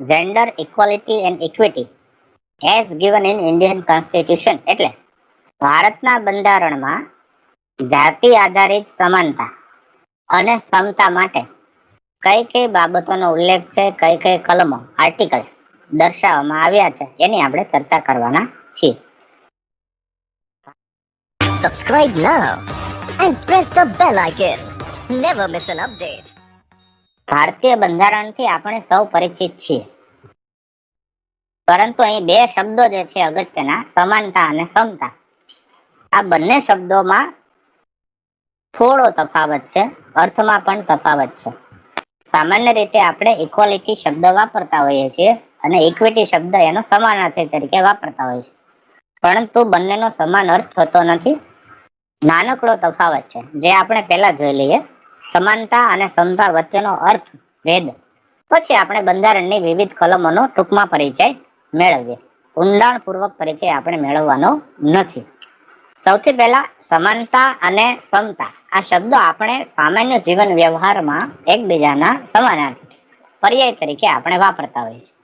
Gender equality and equity as given in Indian constitution એટલે ભારતના બંધારણમાં જાતિ આધારિત સમાનતા અને સમતા માટે કઈ કઈ બાબતોનો ઉલ્લેખ છે, કઈ કઈ કલમો આર્ટિકલ્સ દર્શાવવામાં આવ્યા છે એની આપણે ચર્ચા કરવાના છીએ. Subscribe now and press the bell icon. Never miss an update. ભારતીય બંધારણથી આપણે સૌ પરિચિત છીએ, પરંતુ અહીં બે શબ્દો જે છે અગત્યના, સમાનતા અને સમતા, આ બંને શબ્દોમાં થોડો તફાવત છે, અર્થમાં પણ તફાવત છે. સામાન્ય રીતે આપણે ઇક્વાલિટી શબ્દ વાપરતા હોઈએ છીએ અને ઇક્વિટી શબ્દ એનો સમાનાર્થી તરીકે વાપરતા હોઈએ છીએ, પરંતુ બંનેનો સમાન અર્થ થતો નથી. નાનકડો તફાવત છે જે આપણે પહેલા જોઈ લઈએ. સમાનતા અને સમતા વચ્ચેનો અર્થ ભેદ પછી આપણે બંધારણની વિવિધ કલમોનો ટૂંકમાં પરિચય મેળવીએ. ઊંડાણપૂર્વક પરિચય આપણે મેળવવાનો નથી. સૌથી પહેલા સમાનતા અને સમતા આ શબ્દો આપણે સામાન્ય જીવન વ્યવહારમાં એકબીજાના સમાનાર્થી પર્યાય તરીકે આપણે વાપરતા હોઈએ છીએ.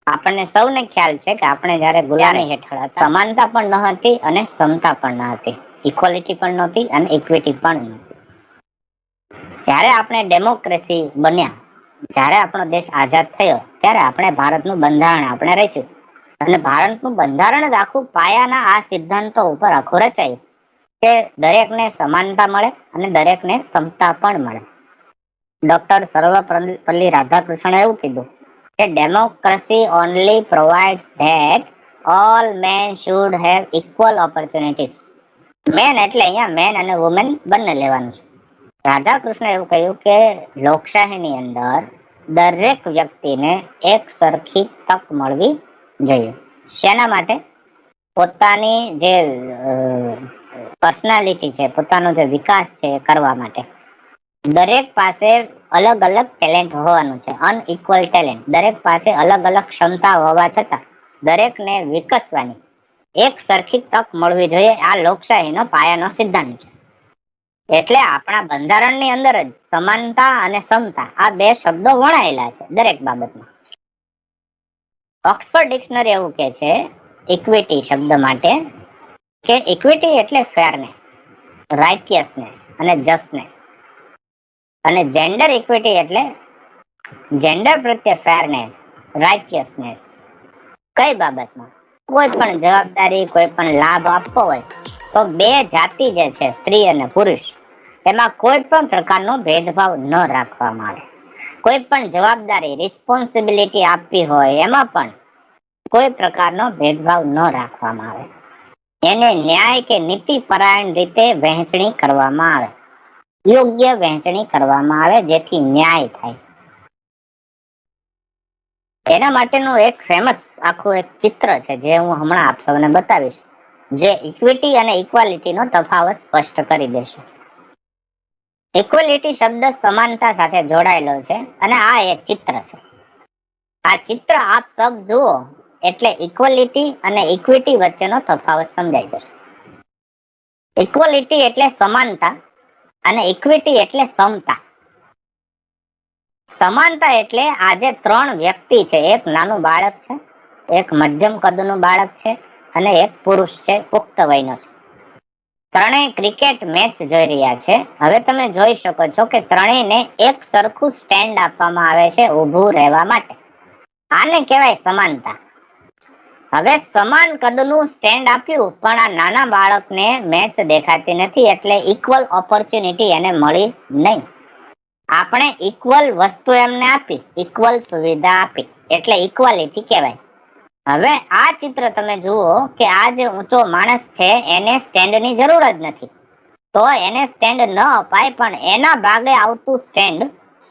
આપણને સૌને ખ્યાલ છે કે આપણે જ્યારે ગુલામી હેઠળ હતા, સમાનતા પણ ન હતી અને સમતા પણ ન હતી, ઇક્વાલિટી પણ નહોતી અને ઇક્વિટી પણ નહોતી. જ્યારે આપણે ડેમોક્રેસી બન્યા, જ્યારે આપણો દેશ આઝાદ થયો, ત્યારે આપણે ભારતનું બંધારણ આપણે રચ્યું અને ભારતનું બંધારણ જ આખું પાયાના આ સિદ્ધાંતો ઉપર આખું રચાયું કે દરેકને સમાનતા મળે અને દરેકને સમતા પણ મળે. ડોક્ટર સર્વપલ્લી રાધાકૃષ્ણને એવું કીધું કે democracy only provides that all men should have equal opportunities. Men એટલે અહીંયા મેન અને વુમેન બંને લેવાનું છે. રાધાકૃષ્ણ એવું કહ્યું કે લોકશાહીની અંદર દરેક વ્યક્તિને એક સરખી તક મળવી જોઈએ. શેના માટે? પોતાની જે પર્સનાલિટી છે, પોતાનો જે વિકાસ છે એ કરવા માટે. દરેક પાસે અલગ અલગ ટેલેન્ટ હોવાનું છે, અનઇક્વલ ટેલેન્ટ. દરેક પાસે અલગ અલગ ક્ષમતા હોવા છતાં દરેકને વિકસવાની એક સરખી તક મળવી જોઈએ. આ લોકશાહીનો પાયાનો સિદ્ધાંત છે. એટલે આપણા બંધારણની અંદર જ સમાનતા અને સમતા આ બે શબ્દો વણાયેલા છે દરેક બાબતમાં. ઓક્સફર્ડ ડિક્શનરી એવું કહે છે ઇક્વિટી શબ્દ માટે કે ઇક્વિટી એટલે ફેરનેસ, રાઇટિયસનેસ અને જસ્ટનેસ, અને જેન્ડર ઇક્વિટી એટલે જેન્ડર પ્રત્યે ફેરનેસ, રાઇટિયસનેસ. કઈ બાબતમાં? કોઈ પણ જવાબદારી, કોઈ પણ લાભ આપવો હોય તો બે જાતિ જે છે, સ્ત્રી અને પુરુષ, એમાં કોઈ પણ પ્રકારનો ભેદભાવ ન રાખવામાં આવે. કોઈ પણ જવાબદારી, રિસ્પોન્સિબિલિટી આપવી હોય એમાં પણ કોઈ પ્રકારનો ભેદભાવ ન રાખવામાં આવે. એને ન્યાય કે નીતિ પરાયણ રીતે વહેંચણી કરવામાં આવે, યોગ્ય વહેંચણી કરવામાં આવે જેથી ન્યાય થાય. એના માટેનું એક ફેમસ આખું એક ચિત્ર છે જે હું હમણાં આપ સૌને બતાવીશ, જે ઇક્વિટી અને ઇક્વાલિટીનો તફાવત સ્પષ્ટ કરી દેશે. ઇક્વાલિટી શબ્દ સમાનતા સાથે જોડાયેલો છે અને આ એક ચિત્ર છે. આ ચિત્ર આપ સબ જુઓ એટલે ઇક્વાલિટી અને ઇક્વિટી વચ્ચેનો તફાવત સમજાઈ જશે. ઇક્વાલિટી એટલે સમાનતા અને ઇક્વિટી એટલે સમતા. સમાનતા એટલે આજે ત્રણ વ્યક્તિ છે, એક નાનું બાળક છે, એક મધ્યમ કદનું બાળક છે અને એક પુરુષ છે, પુખ્ત વયનો છે. ત્રણેય ક્રિકેટ મેચ જોઈ રહ્યા છે. હવે તમે જોઈ શકો છો કે ત્રણેયને એક સરખું સ્ટેન્ડ આપવામાં આવે છે ઊભું રહેવા માટે. આને કહેવાય સમાનતા. હવે સમાન કદનું સ્ટેન્ડ આપ્યું પણ આ નાના બાળકને મેચ દેખાતી નથી એટલે ઇક્વલ ઓપોર્ચ્યુનિટી એને મળી નહીં. આપણે ઇક્વલ વસ્તુ એમને આપી, ઇક્વલ સુવિધા આપી એટલે ઇક્વાલિટી કહેવાય. હવે આ ચિત્ર તમે જુઓ કે આ જે ઊંચો માણસ છે એને સ્ટેન્ડની જરૂર જ નથી, તો એને સ્ટેન્ડ ન અપાય, પણ એના ભાગે આવતું સ્ટેન્ડ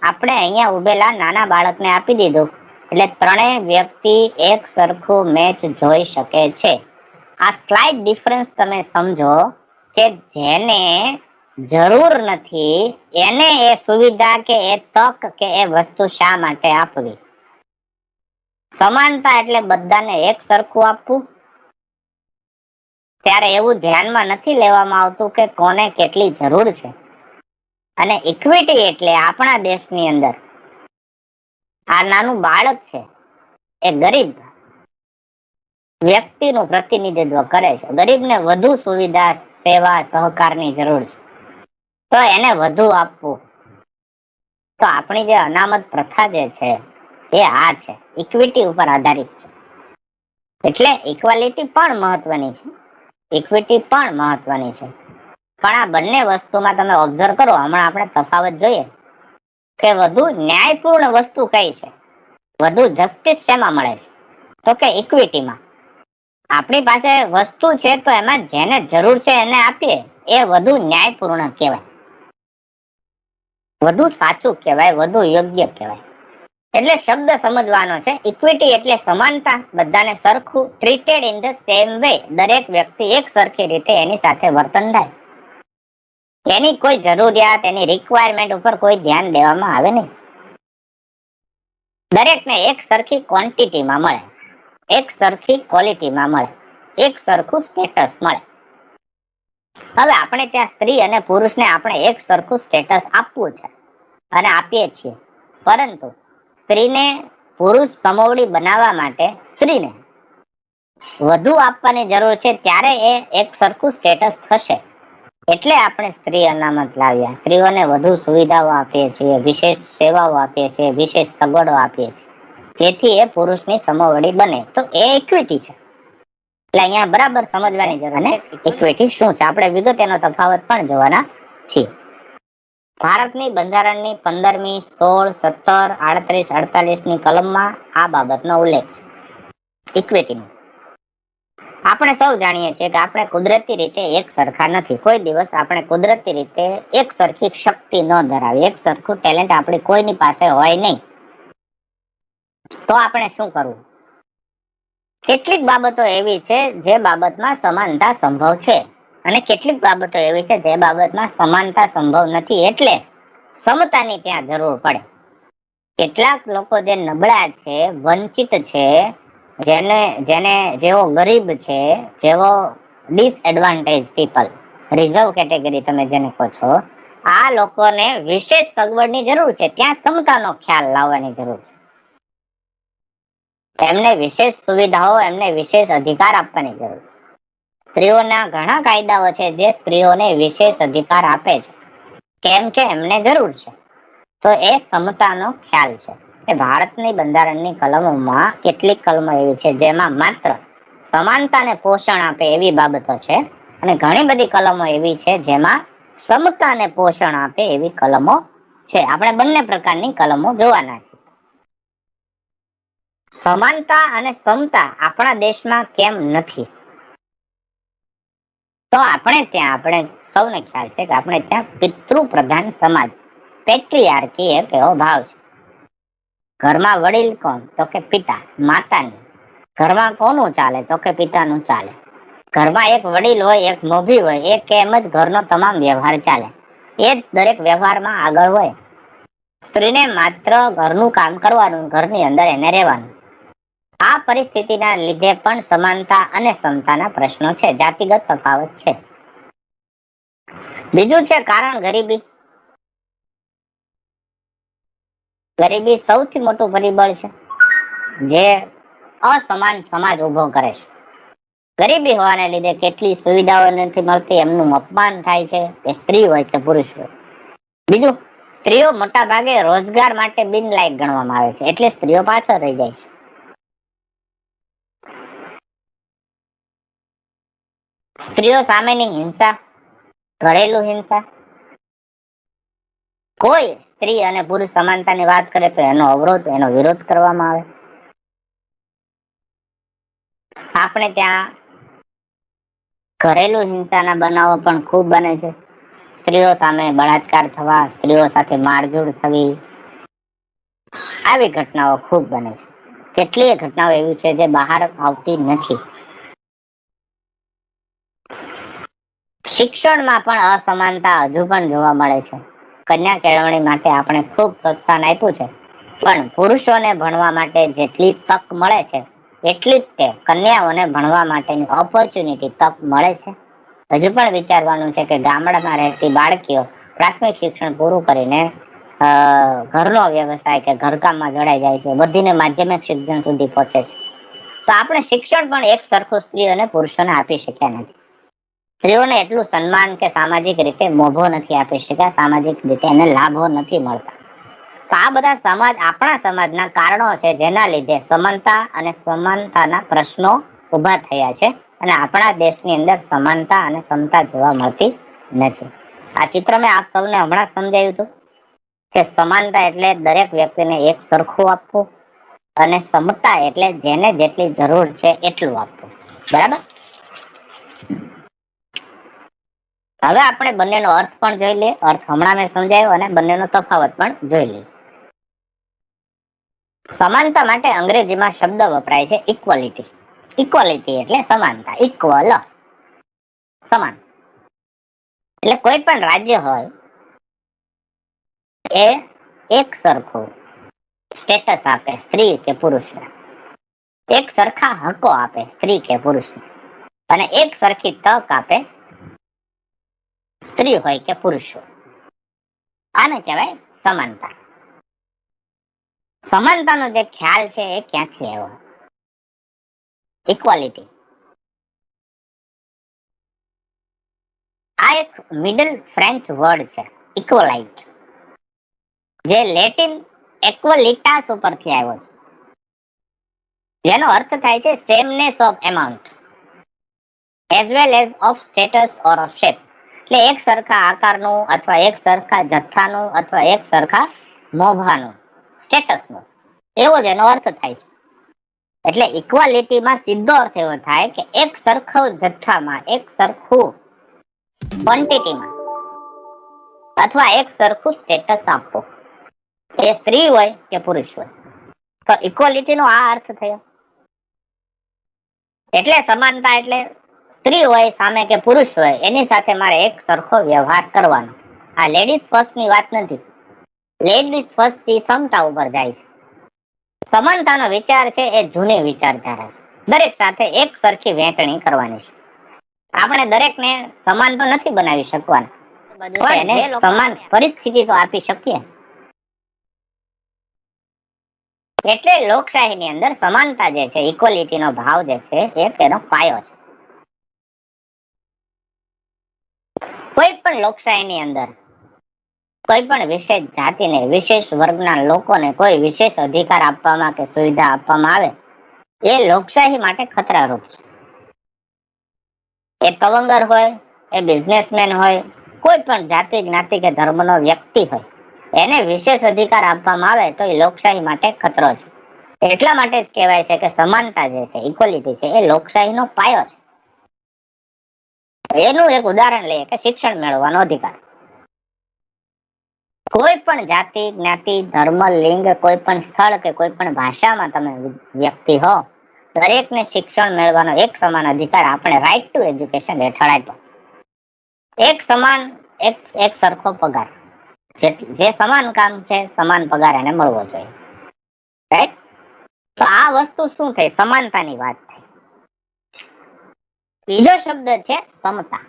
આપણે અહીંયા ઉભેલા નાના બાળકને આપી દીધું એટલે ત્રણેય વ્યક્તિ એક સરખું મેચ જોઈ શકે છે. આ સ્લાઇડ ડિફરન્સ તમે સમજો કે જેને જરૂર નથી એને એ સુવિધા કે એ તક કે એ વસ્તુ શા માટે આપવી. સમાનતા એટલે બધાને એક સરખું આપવું. ત્યારે એવું ધ્યાનમાં નથી લેવામાં આવતું કે કોને કેટલી જરૂર છે. અને ઇક્વિટી એટલે આપણા દેશની અંદર આ નાનું બાળક છે, એ ગરીબ વ્યક્તિનું પ્રતિનિધિત્વ કરે છે. ગરીબને વધુ સુવિધા, સેવા, સહકારની જરૂર છે, તો એને વધુ આપવું. તો આપણી જે અનામત પ્રથા જે છે એ આ છે, ઇક્વિટી ઉપર આધારિત છે. એટલે ઇક્વાલિટી પણ મહત્વની છે, ઇક્વિટી પણ મહત્વની છે. પણ આ બંને વસ્તુમાં તમે ઓબ્ઝર્વ કરો, હમણાં આપણે તફાવત જોઈએ કે વધુ ન્યાયપૂર્ણ વસ્તુ કઈ છે, વધુ જસ્ટિસ શેમાં મળે છે, તો કે ઇક્વિટીમાં. આપણી પાસે વસ્તુ છે તો એમાં જેને જરૂર છે એને આપીએ, એ વધુ ન્યાયપૂર્ણ કહેવાય, વધુ સાચું કહેવાય, વધુ યોગ્ય કહેવાય. એટલે શબ્દ સમજવાનો છે. ઇક્વિટી એટલે સમાનતા, બધાને સરખું, treated in the same way, દરેક વ્યક્તિ એક સરખી રીતે એની સાથે વર્તન થાય, એની કોઈ જરૂરિયાત, એની રિક્વાયરમેન્ટ ઉપર કોઈ ધ્યાન દેવામાં આવે નહીં. દરેકને એક સરખી ક્વોન્ટિટીમાં મળે, એક સરખી ક્વોલિટીમાં મળે, એક સરખું સ્ટેટસ મળે. હવે આપણે ત્યાં સ્ત્રી અને પુરુષને આપણે એક સરખું સ્ટેટસ આપવું છે અને આપીએ છીએ, પરંતુ સ્ત્રીને પુરુષ સમોવડી બનાવવા માટે સ્ત્રીને વધુ આપવાની જરૂર છે, ત્યારે એ એક સરખું સ્ટેટસ થશે. એટલે આપણે સ્ત્રી અનામત લાવ્યા, સ્ત્રીઓને વધુ સુવિધાઓ આપીએ છીએ, વિશેષ સેવાઓ આપીએ છીએ, વિશેષ સગવડો આપીએ છીએ, જેથી એ પુરુષની સમોવડી બને. તો એ ઇક્વિટી છે. એટલે અહીંયા બરાબર સમજવાની જરૂર છે ઇક્વિટી શું છે. આપણે વિગત એનો તફાવત પણ જોવાના છીએ. ભારતની બંધારણની 15મી, 16, 17, 38, 48ની કલમમાં આ બાબતનો ઉલ્લેખ છે, ઇક્વિટીનો. આપણે સૌ જાણીએ છીએ કે આપણે કુદરતી રીતે એક સરખા નથી. કોઈ દિવસ આપણે કુદરતી રીતે એક સરખી શક્તિ ન ધરાવીએ, એક સરખું ટેલેન્ટ આપણી કોઈની પાસે હોય નહીં. તો આપણે શું કરવું? કેટલીક બાબતો એવી છે જે બાબતમાં સમાનતા સંભવ છે, અને કેટલીક બાબતો એવી છે જે બાબતમાં સમાનતા સંભવ નથી, એટલે સમતાની ત્યાં જરૂર પડે. કેટલાક લોકો જે નબળા છે, વંચિત છે, જેવો ગરીબ છે, જેવો ડિસએડવાન્ટેજ પીપલ, રિઝર્વ કેટેગરી તમે જેને કહો છો, આ લોકોને વિશેષ સગવડની જરૂર છે. ત્યાં સમતાનો ખ્યાલ લાવવાની જરૂર છે. એમને વિશેષ સુવિધાઓ, એમને વિશેષ અધિકાર આપવાની જરૂર છે. સ્ત્રીઓના ઘણા કાયદાઓ છે જે સ્ત્રીઓને વિશેષ અધિકાર આપે છે, કેમ કે એમને જરૂર છે. તો એ સમતાનો ખ્યાલ છે. એ ભારતની બંધારણની કલમોમાં કેટલીક કલમો એવી છે જેમાં માત્ર સમાનતાને પોષણ આપે એવી બાબતો છે, અને ઘણી બધી કલમો એવી છે જેમાં સમતાને પોષણ આપે એવી કલમો છે. આપણે બંને પ્રકારની કલમો જોવાના છે. સમાનતા અને સમતા આપણા દેશમાં કેમ નથી? તો આપણે સૌને ખ્યાલ છે કે આપણે ત્યાં પિતૃ પ્રધાન સમાજ, પેટ્રિયાર્કી એક એવો ભાવ છે. ઘરમાં વડીલ કોણ? તો કે પિતા, માતાની. ઘરમાં કોનું ચાલે? તો કે પિતાનું ચાલે. ઘરમાં એક વડીલ હોય, એક મોભી હોય, એ કેમ જ ઘરનો તમામ વ્યવહાર ચાલે, એ જ દરેક વ્યવહારમાં આગળ હોય. સ્ત્રીને માત્ર ઘરનું કામ કરવાનું, ઘરની અંદર એને રહેવાનું. આ પરિસ્થિતિના લીધે પણ સમાનતા અને સમતાના પ્રશ્નો છે, જાતિગત તફાવત છે. બીજું છે કારણ ગરીબી. ગરીબી સૌથી મોટું પરિબળ છે જે અસમાન સમાજ ઉભો કરે છે. ગરીબી હોવાને લીધે કેટલી સુવિધાઓ નથી મળતી, એમનું અપમાન થાય છે, કે સ્ત્રી હોય કે પુરુષ હોય. બીજું, સ્ત્રીઓ મોટા ભાગે રોજગાર માટે બિનલાયક ગણવામાં આવે છે, એટલે સ્ત્રીઓ પાછળ રહી જાય છે. સ્ત્રીઓ સામેની હિંસા, ઘરેલું હિંસા, કોઈ સ્ત્રી અને પુરુષ સમાનતાની વાત કરે તો એનો અવરોધ, એનો વિરોધ કરવામાં આવે. આપણે ત્યાં ઘરેલું હિંસાના બનાવો પણ ખૂબ બને છે. સ્ત્રીઓ સામે બળાત્કાર થવા, સ્ત્રીઓ સાથે મારઝૂડ થવી, આવી ઘટનાઓ ખૂબ બને છે. કેટલીય ઘટનાઓ એવી છે જે બહાર આવતી નથી. શિક્ષણમાં પણ અસમાનતા હજુ પણ જોવા મળે છે. કન્યા કેળવણી માટે આપણે ખૂબ પ્રોત્સાહન આપ્યું છે, પણ પુરુષોને ભણવા માટે જેટલી તક મળે છે એટલી જ તે કન્યાઓને ભણવા માટેની ઓપોર્ચ્યુનિટી, તક મળે છે. હજુ પણ વિચારવાનું છે કે ગામડામાં રહેતી બાળકીઓ પ્રાથમિક શિક્ષણ પૂરું કરીને ઘરનો વ્યવસાય કે ઘરકામમાં જોડાઈ જાય છે, બધીને માધ્યમિક શિક્ષણ સુધી પહોંચે છે. તો આપણે શિક્ષણ પણ એક સરખું સ્ત્રી અને પુરુષોને આપી શક્યા નથી. સ્ત્રીઓને એટલું સન્માન કે સામાજિક રીતે મોભો નથી આપી શક્યા, સામાજિક રીતે એને લાભો નથી મળતા. તો આ બધા આપણા સમાજના કારણો છે, જેના લીધે સમાનતા અને સમાનતાના પ્રશ્નો ઉભા થયા છે અને આપણા દેશની અંદર સમાનતા અને સમતા જોવા મળતી નથી. આ ચિત્ર મેં આપ સૌને હમણાં સમજાવ્યું હતું કે સમાનતા એટલે દરેક વ્યક્તિને એક સરખું આપવું અને સમતા એટલે જેને જેટલી જરૂર છે એટલું આપવું. બરાબર. હવે આપણે બંનેનો અર્થ પણ જોઈ લઈએ. અર્થ હમણાં મેં સમજાવ્યો અને બંનેનો તફાવત પણ જોઈ લઈએ. સમાનતા માટે અંગ્રેજીમાં શબ્દ વપરાય છે ઇક્વાલિટી. ઇક્વાલિટી એટલે સમાનતા, ઇક્વલ સમાન. એટલે કોઈ પણ રાજ્ય હોય એ એક સરખું સ્ટેટસ આપે સ્ત્રી કે પુરુષને, એક સરખા હકો આપે સ્ત્રી કે પુરુષને, અને એક સરખી તક આપે સ્ત્રી હોય કે પુરુષ હોય. આને કહેવાય સમાનતા. સમાનતાનો જે ખ્યાલ છે એ ક્યાંથી આવ્યો? ઇક્વાલિટી. આ એક મિડલ ફ્રેન્ચ વર્ડ છે, ઇક્વલાઇટ, જે લેટિન એક્વલિટાસ ઉપરથી આવ્યો છે, જેનો અર્થ થાય છે sameness of amount as well as of status or of shape. એટલે એક સરખા આકારનું અથવા એક સરખા જથ્થાનું અથવા એક સરખા મોભાનું, સ્ટેટસનું, એવો જ એનો અર્થ થાય છે. એટલે ઇક્વાલિટીમાં સીધો અર્થ એવો થાય કે એક સરખું જથ્થામાં, એક સરખું ક્વોન્ટિટીમાં અથવા એક સરખું સ્ટેટસ આપવું, એ સ્ત્રી હોય કે પુરુષ હોય. તો ઇક્વાલિટીનો આ અર્થ થયો. એટલે સમાનતા એટલે સ્ત્રી હોય સામે કે પુરુષ હોય, એની સાથે મારે એક સરખો વ્યવહાર કરવાનો. આ લેડીઝ ફર્સ્ટ ની વાત નથી. લેડીઝ ફર્સ્ટ થી સમતા ઉપર જાય છે. સમાનતાનો વિચાર છે એ જૂની વિચારધારા છે. દરેક સાથે એક સરખી વહેંચણી કરવાની છે. આપણે દરેકને સમાન તો નથી બનાવી શકવાના, પણ એને સમાન પરિસ્થિતિ તો આપી શકીએ. એટલે લોકશાહીની અંદર સમાનતા જે છે, ઇક્વાલિટીનો ભાવ જે છે, એ તેનો પાયો છે. કોઈ પણ લોકશાહીની અંદર કોઈ પણ વિશેષ જાતિને, વિશેષ વર્ગના લોકોને કોઈ વિશેષ અધિકાર આપવામાં કે સુવિધા આપવામાં આવે, એ લોકશાહી માટે ખતરારૂપ છે. એ તવંગર હોય, એ બિઝનેસમેન હોય, કોઈ પણ જાતિ, જ્ઞાતિ કે ધર્મનો વ્યક્તિ હોય, એને વિશેષ અધિકાર આપવામાં આવે તો એ લોકશાહી માટે ખતરો છે. એટલા માટે જ કહેવાય છે કે સમાનતા જે છે, ઇક્વાલિટી છે, એ લોકશાહીનો પાયો છે. એનું એક ઉદાહરણ લઈએ કે શિક્ષણ મેળવવાનો અધિકાર. કોઈ પણ જાતિ, જ્ઞાતિ, ધર્મ, લિંગ, કોઈ પણ સ્થળ કે કોઈ પણ ભાષામાં તમે વ્યક્તિ હો, દરેકને શિક્ષણ મેળવવાનો એક સમાન અધિકાર આપણે રાઇટ ટુ એજ્યુકેશન હેઠળ આપ્યો. એક સમાન, એક સરખો પગાર. જે સમાન કામ છે, સમાન પગાર એને મળવો જોઈએ. રાઈટ? તો આ વસ્તુ શું થઈ? સમાનતાની વાત થઈ. બીજો શબ્દ છે સમતા.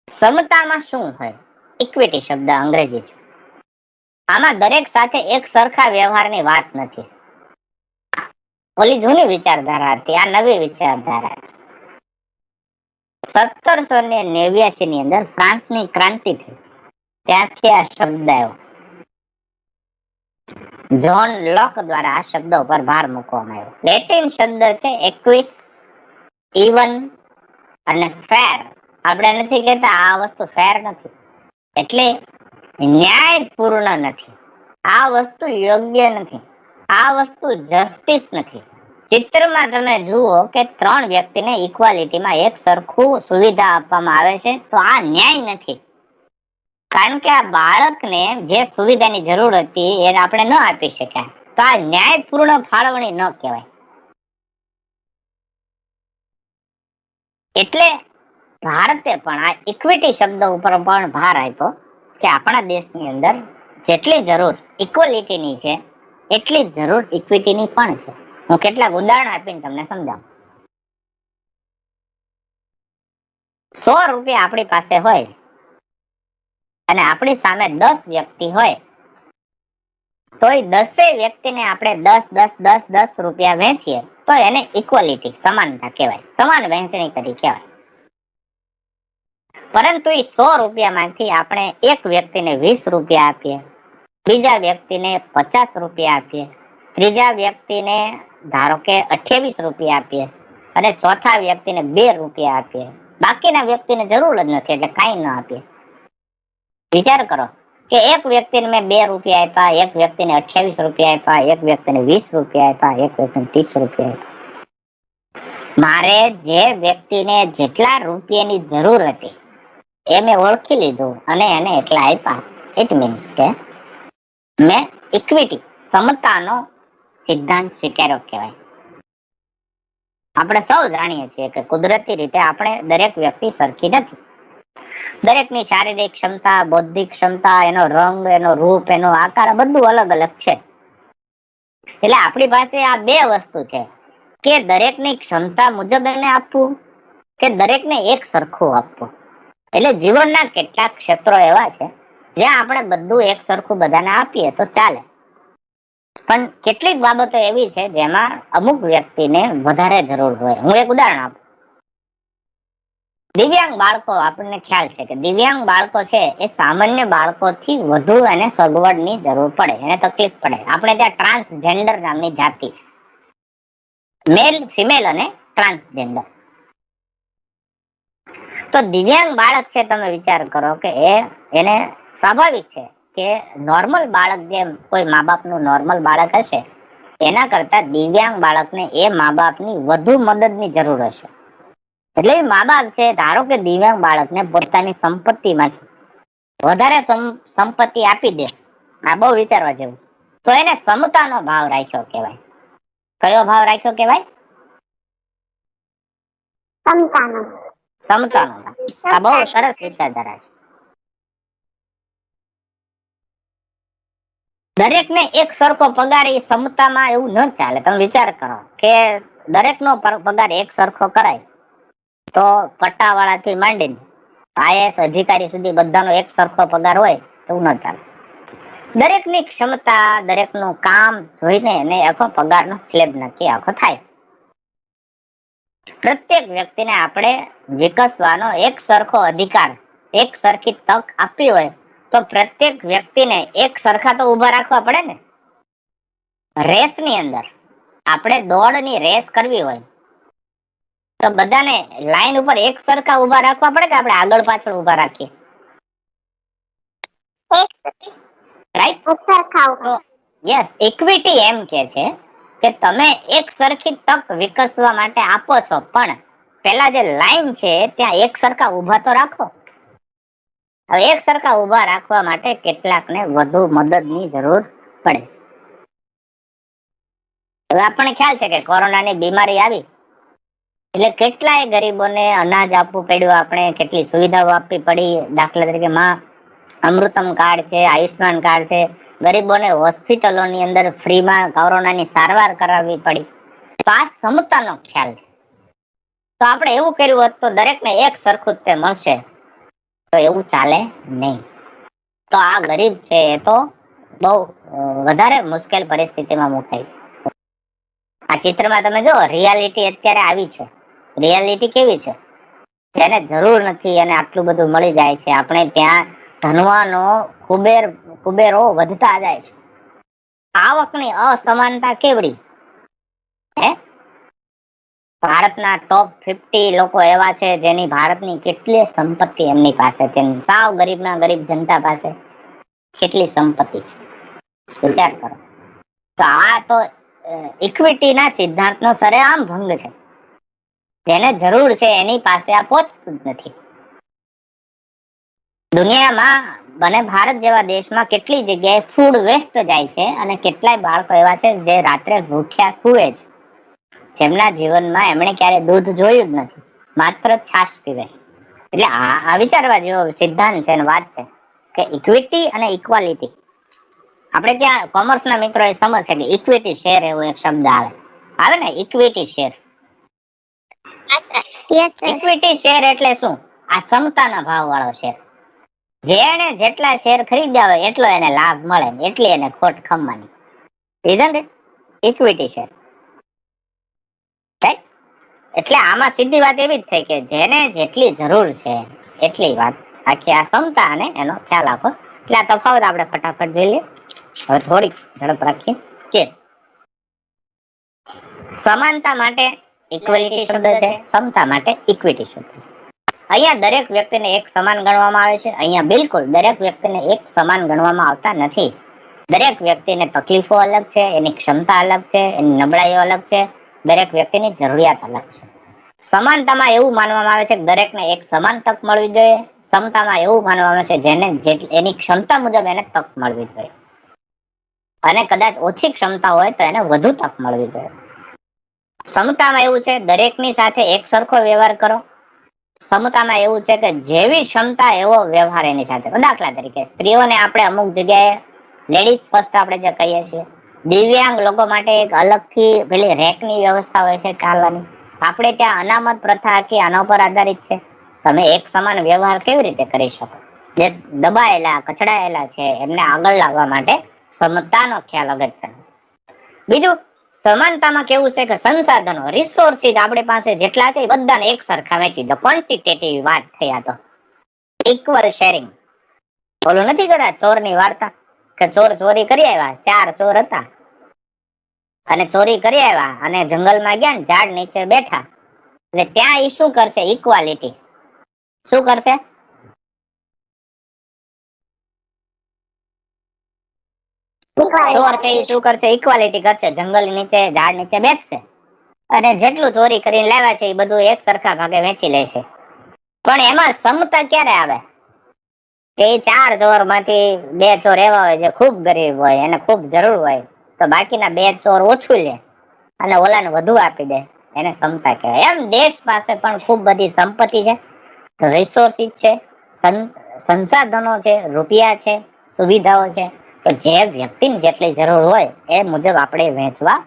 સમતામાં શું હોય? ઇક્વિટી શબ્દ અંગ્રેજી છે. આમાં દરેક સાથે એક સરખા વ્યવહારની વાત નથી. ઓલી જૂની વિચારધારા હતી, આ નવી વિચારધારા છે. 1789 ની અંદર ફ્રાન્સની ક્રાંતિ થઈ, ત્યાંથી આ શબ્દ આવ્યો. જ્હોન લોક દ્વારા આ શબ્દ ઉપર ભાર મૂકવામાં આવ્યો. લેટિન શબ્દ છે એક્વિસ, ઇવન અને ફેર. આપણે નથી કહેતા આ વસ્તુ ફેર નથી, એટલે ન્યાયપૂર્ણ નથી, આ વસ્તુ યોગ્ય નથી, આ વસ્તુ જસ્ટિસ નથી. ચિત્રમાં તમે જુઓ કે 3 વ્યક્તિને ઇક્વાલિટીમાં એક સરખું સુવિધા આપવામાં આવે છે, તો આ ન્યાય નથી. કારણ કે આ બાળકને જે સુવિધાની જરૂર હતી એને આપણે ન આપી શક્યા, તો આ ન્યાયપૂર્ણ ફાળવણી ન કહેવાય. એટલે ભારતે પણ આ ઇક્વિટી શબ્દ ઉપર પણ ભાર આપ્યો કે આપણા દેશની અંદર જેટલી જરૂર ઇક્વાલિટીની છે, એટલી જ જરૂર ઇક્વિટીની પણ છે. હું કેટલાક ઉદાહરણ આપીને તમને સમજાવું. 100 રૂપિયા આપણી પાસે હોય અને આપણી સામે 10 વ્યક્તિ હોય તો એ 10 વ્યક્તિને આપણે 10 રૂપિયા વેચીએ તો એને ઇક્વાલિટી, સમાનતા કહેવાય, સમાન વહેંચણી કરી કહેવાય. પરંતુ એ 100 રૂપિયામાંથી આપણે એક વ્યક્તિને 20 રૂપિયા આપીએ, બીજા વ્યક્તિને 50 રૂપિયા આપીએ, ત્રીજા વ્યક્તિને ધારો કે 28 રૂપિયા આપીએ અને ચોથા વ્યક્તિને 2 રૂપિયા આપીએ, બાકીના વ્યક્તિને જરૂર જ નથી એટલે કાંઈ ન આપીએ. વિચાર કરો કે એક વ્યક્તિને મેં 2 રૂપિયા આપ્યા, એક વ્યક્તિને 28 રૂપિયા આપ્યા, એક વ્યક્તિને 20 રૂપિયા આપ્યા, એક વ્યક્તિને 30 રૂપિયા આપ્યા. મારે જે વ્યક્તિને જેટલા રૂપિયાની જરૂર હતી એ મેં ઓળખી લીધું અને એને એટલા આપ્યા. ઇટ મીન્સ કે મેં ઇક્વિટી, સમતાનો સિદ્ધાંત સ્વીકાર્યો કહેવાય. આપણે સૌ જાણીએ છીએ કે કુદરતી રીતે આપણે દરેક વ્યક્તિ સરખી નથી. દરેકની શારીરિક ક્ષમતા, બૌદ્ધિક ક્ષમતા, એનો રંગ, એનો રૂપ, એનો આકાર બધું અલગ અલગ છે. એટલે આપણી પાસે આ બે વસ્તુ છે કે દરેકની ક્ષમતા મુજબ એને આપવું કે દરેકને એક સરખું આપવું. એટલે જીવનના કેટલાક ક્ષેત્રો એવા છે જ્યાં આપણે બધું એક સરખું બધાને આપીએ તો ચાલે, પણ કેટલીક બાબતો એવી છે જેમાં અમુક વ્યક્તિને વધારે જરૂર હોય. હું એક ઉદાહરણ આપું. દિવ્યાંગ બાળકો, આપણને ખ્યાલ છે કે દિવ્યાંગ બાળકો છે એ સામાન્ય બાળકોથી વધુ એને સગવડની જરૂર પડે, એને તકલીફ પડે. આપણે ત્યાં ટ્રાન્સજેન્ડર નામની જાતિ છે, મેલ, ફિમેલ અને ટ્રાન્સજેન્ડર. તો દિવ્યાંગ બાળક છે, તમે વિચાર કરો કે એને સ્વાભાવિક છે કે નોર્મલ બાળક, જેમ કોઈ મા બાપનું નોર્મલ બાળક હશે એના કરતા દિવ્યાંગ બાળકને એ મા બાપની વધુ મદદની જરૂર હશે. એટલે મા બાપ છે, ધારો કે દિવ્યાંગ બાળકને પોતાની સંપત્તિમાંથી વધારે સંપત્તિ આપી દે, આ બહુ વિચારવા જેવું, તો એને સમતાનો ભાવ રાખ્યો કહેવાય. કયો ભાવ રાખ્યો કહેવાય? સમતાનો. સમતાનો. આ બહુ સરસ વિચારધારા છે. દરેકને એક સરખો પગાર, એ સમતામાં એવું ન ચાલે. તમે વિચાર કરો કે દરેકનો પગાર એક સરખો કરાય તો પટ્ટાવાળાથી માંડીને આઈએએસ અધિકારી સુધી બધાનો એક સરખો પગાર હોય એવું ન ચાલે. દરેકની ક્ષમતા, દરેકનું કામ જોઈને એને આખો પગારનો સ્લેબ નક્કી આખો થાય. પ્રત્યેક વ્યક્તિને આપણે વિકસવાનો એક સરખો અધિકાર, એક સરખી તક આપવી હોય તો પ્રત્યેક વ્યક્તિને એક સરખા તો ઊભા રાખવા પડે ને. રેસની અંદર આપણે દોડની રેસ કરવી હોય તો બધાને લાઈન ઉપર એક સરખા ઊભા રાખવા પડે કે આપણે આગળ પાછળ ઊભા રાખીએ? રાઈટ? તો યસ, ઇક્વિટી એમ કે છે કે તમે એક સરખી તક વિકસવા માટે આપો છો, પણ પેલા જે લાઈન છે ત્યાં એક સરખા ઊભા તો રાખો. હવે એક સરખા ઊભા રાખવા માટે કેટલાકને વધુ મદદની જરૂર પડે છે. હવે આપણને ખ્યાલ છે કે કોરોનાની બીમારી આવી એટલે કેટલાય ગરીબોને અનાજ આપવું પડ્યું, આપણે કેટલી સુવિધાઓ આપવી પડી. દાખલા તરીકે અમૃતમ કાર્ડ છે, આયુષ્માન કાર્ડ છે, ગરીબોને હોસ્પિટલોની અંદર ફ્રીમાં કોરોનાની સારવાર કરાવવી પડી. તો આ સમતાનો ખ્યાલ છે. તો આપણે એવું કર્યું હોત તો દરેકને એક સરખું જ તે મળશે, તો એવું ચાલે નહીં. તો આ ગરીબ છે એ તો બહુ વધારે મુશ્કેલ પરિસ્થિતિમાં મુકાય. આ ચિત્રમાં તમે જો રિયાલિટી અત્યારે આવી છે. રિયાલિટી કેવી છે? જેને જરૂર નથી અને આટલું બધું મળી જાય છે. આપણે ત્યાં ધનવાનો કુબેરો વધતા જાય છે. આવકની અસમાનતા કેવડી હે? ભારતના ટોપ 50 લોકો એવા છે જેની ભારતની કેટલી સંપત્તિ એમની પાસે છે. સાવ ગરીબના ગરીબ જનતા પાસે કેટલી સંપત્તિ છે, વિચાર કરો. તો આ તો ઇક્વિટીના સિદ્ધાંતનો સરેઆમ ભંગ છે. જેને જરૂર છે એની પાસે આ પહોંચતું જ નથી. દુનિયામાં અને ભારત જેવા દેશમાં કેટલી જગ્યાએ ફૂડ વેસ્ટ જાય છે અને કેટલાય બાળકો એવા છે જે રાત્રે ભૂખ્યા સૂવે છે, જેમના જીવનમાં એમણે ક્યારે દૂધ જોયું જ નથી, માત્ર છાશ પીવે છે. એટલે આ વિચારવા જેવો સિદ્ધાંત છે અને વાત છે કે ઇક્વિટી અને ઇક્વાલિટી. આપણે ત્યાં કોમર્સના મિત્રો એ સમજશે કે ઇક્વિટી શેર એવો એક શબ્દ આવે ને, ઇક્વિટી શેર. ઇક્વિટી શેર એટલે શું? આ સમતાના ભાવ વાળો શેર. જેને જેટલા શેર ખરીદ્યા હોય એટલો એને લાભ મળે, એટલી એને ખોટ ખમવાની. Isn't it? Equity share. Right? એટલે આમાં સીધી વાત એવી જ થઈ કે જેને જેટલી જરૂર છે એટલી વાત, આખી આ ક્ષમતા અને એનો ખ્યાલ રાખો. એટલે આ તફાવત આપણે ફટાફટ જોઈ લઈએ. હવે થોડીક ઝડપ રાખીએ કે સમાનતા માટે ઇક્વાલિટી શબ્દ છે, ક્ષમતા માટે ઇક્વિટી શબ્દ છે. અહીંયા દરેક વ્યક્તિને એક સમાન ગણવામાં આવે છે, અહીંયા બિલકુલ દરેક વ્યક્તિને એક સમાન ગણવામાં આવતા નથી. દરેક વ્યક્તિને તકલીફો અલગ છે, એની ક્ષમતા અલગ છે, એની નબળાઈઓ અલગ છે, દરેક વ્યક્તિની જરૂરિયાત અલગ છે. સમાનતામાં એવું માનવામાં આવે છે કે દરેકને એક સમાન તક મળવી જોઈએ. ક્ષમતામાં એવું માનવામાં આવે છે જેને એની ક્ષમતા મુજબ એને તક મળવી જોઈએ, અને કદાચ ઓછી ક્ષમતા હોય તો એને વધુ તક મળવી જોઈએ. ક્ષમતામાં એવું છે દરેકની સાથે એક સરખો વ્યવહાર કરો. ક્ષમતામાં એવું છે કે જેવી ક્ષમતા એવો વ્યવહાર એની સાથે. દાખલા તરીકે સ્ત્રીઓને આપણે અમુક જગ્યાએ લેડીઝ ફર્સ્ટ આપણે જે કહીએ છીએ, દિવ્યાંગ લોકો માટે એક અલગથી પેલી રેકની વ્યવસ્થા હોય છે ચાલવાની. આપણે ત્યાં અનામત પ્રથા આખી આના પર આધારિત છે. તમે એક સમાન વ્યવહાર કેવી રીતે કરી શકો? જે દબાયેલા કચડાયેલા છે એમને આગળ લાવવા માટે સમતાનો ખ્યાલ અગત્યનો છે. બીજું, સમાનતામાં કેવું છે કે સંસાધનો, રિસોર્સિસ આપણી પાસે જેટલા છે એ બધાને એક સરખા વેચી દો. ક્વોન્ટિટેટિવ વાત થઈ આ તો. Equal sharing. ઓલું નથી કહેતા ચોરની વાર્તા કે ચોર ચોરી કરી આવ્યા, 4 ચોર હતા અને ચોરી કરી આવ્યા અને જંગલમાં ગયા ને ઝાડ નીચે બેઠા. એટલે ત્યાં એ શું કરશે? ઇક્વાલિટી. શું કરશે? ચોર છે એ શું કરશે? ઇક્વાલિટી કરશે. જંગલ નીચે ઝાડ નીચે બેસશે અને જેટલું ચોરી કરીને લાવ્યા છે એ બધું એક સરખા ભાગે વેચી લેશે. પણ એમાં સમતા ક્યારે આવે? કે 4 ચોર માંથી 2 ચોર એવા હોય જે ખૂબ ગરીબ હોય, એને ખૂબ જરૂર હોય, તો બાકીના 2 ચોર ઓછું લે અને ઓલાને વધુ આપી દે, એને સમતા કહેવાય. એમ દેશ પાસે પણ ખૂબ બધી સંપત્તિ છે, રિસોર્સિસ છે, સંસાધનો છે, રૂપિયા છે, સુવિધાઓ છે. તો જે વ્યક્તિને જેટલી જરૂર હોય એ મુજબ આપણે વહેંચવા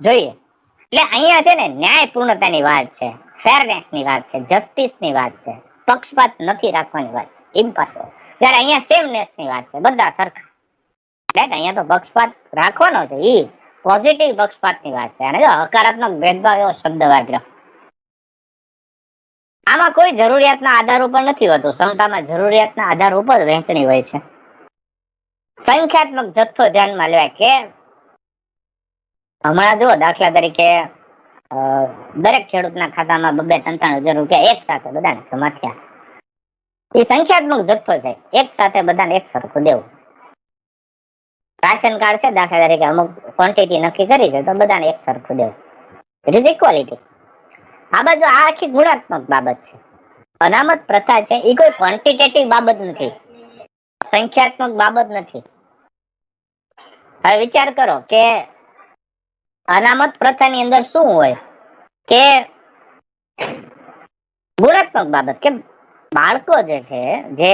જોઈએ. એટલે અહીંયા છે ને ન્યાયપૂર્ણતાની વાત છે, ફેરનેસની વાત છે, જસ્ટિસની વાત છે, પક્ષપાત નથી રાખવાની વાત છે. ઇમ્પોર્ટન્ટ. જ્યારે અહીંયા સેમનેસની વાત છે, બધા સરખા. રાઈટ? અહીંયા તો પક્ષપાત રાખવાનો છે, ઈ પોઝિટિવ પક્ષપાતની વાત છે. અને જો હકારાત્મક ભેદભાવ એવો શબ્દ વાપર્યો. આમાં કોઈ જરૂરિયાતના આધાર ઉપર નથી હોતું. ક્ષમતામાં જરૂરિયાતના આધાર ઉપર વહેંચણી હોય છે. સંખ્યાત્મક જથ્થો ધ્યાનમાં લેવાય કે હમણાં જો દાખલા તરીકે દરેક ખેડૂતના ખાતામાં 2-3 હજાર રૂપિયા એક સાથે બધાને જમા થયા. એ સંખ્યાત્મક જથ્થો છે, એક સાથે બધાને એક સરખું દેવું. રાશન કાર્ડ છે દાખલા તરીકે, અમુક ક્વોન્ટિટી નક્કી કરી છે તો બધાને એક સરખું દેવું. It is equality. આ બાજુ આ આખી ગુણાત્મક બાબત છે. અનામત પ્રથા છે એ કોઈ ક્વોન્ટિટેટિવ બાબત નથી, સંખ્યાત્મક બાબત નથી. હવે વિચાર કરો કે અનામત પ્રથાની અંદર શું હોય કે ગુણાત્મક બાબત, કે બાળકો જે છે, જે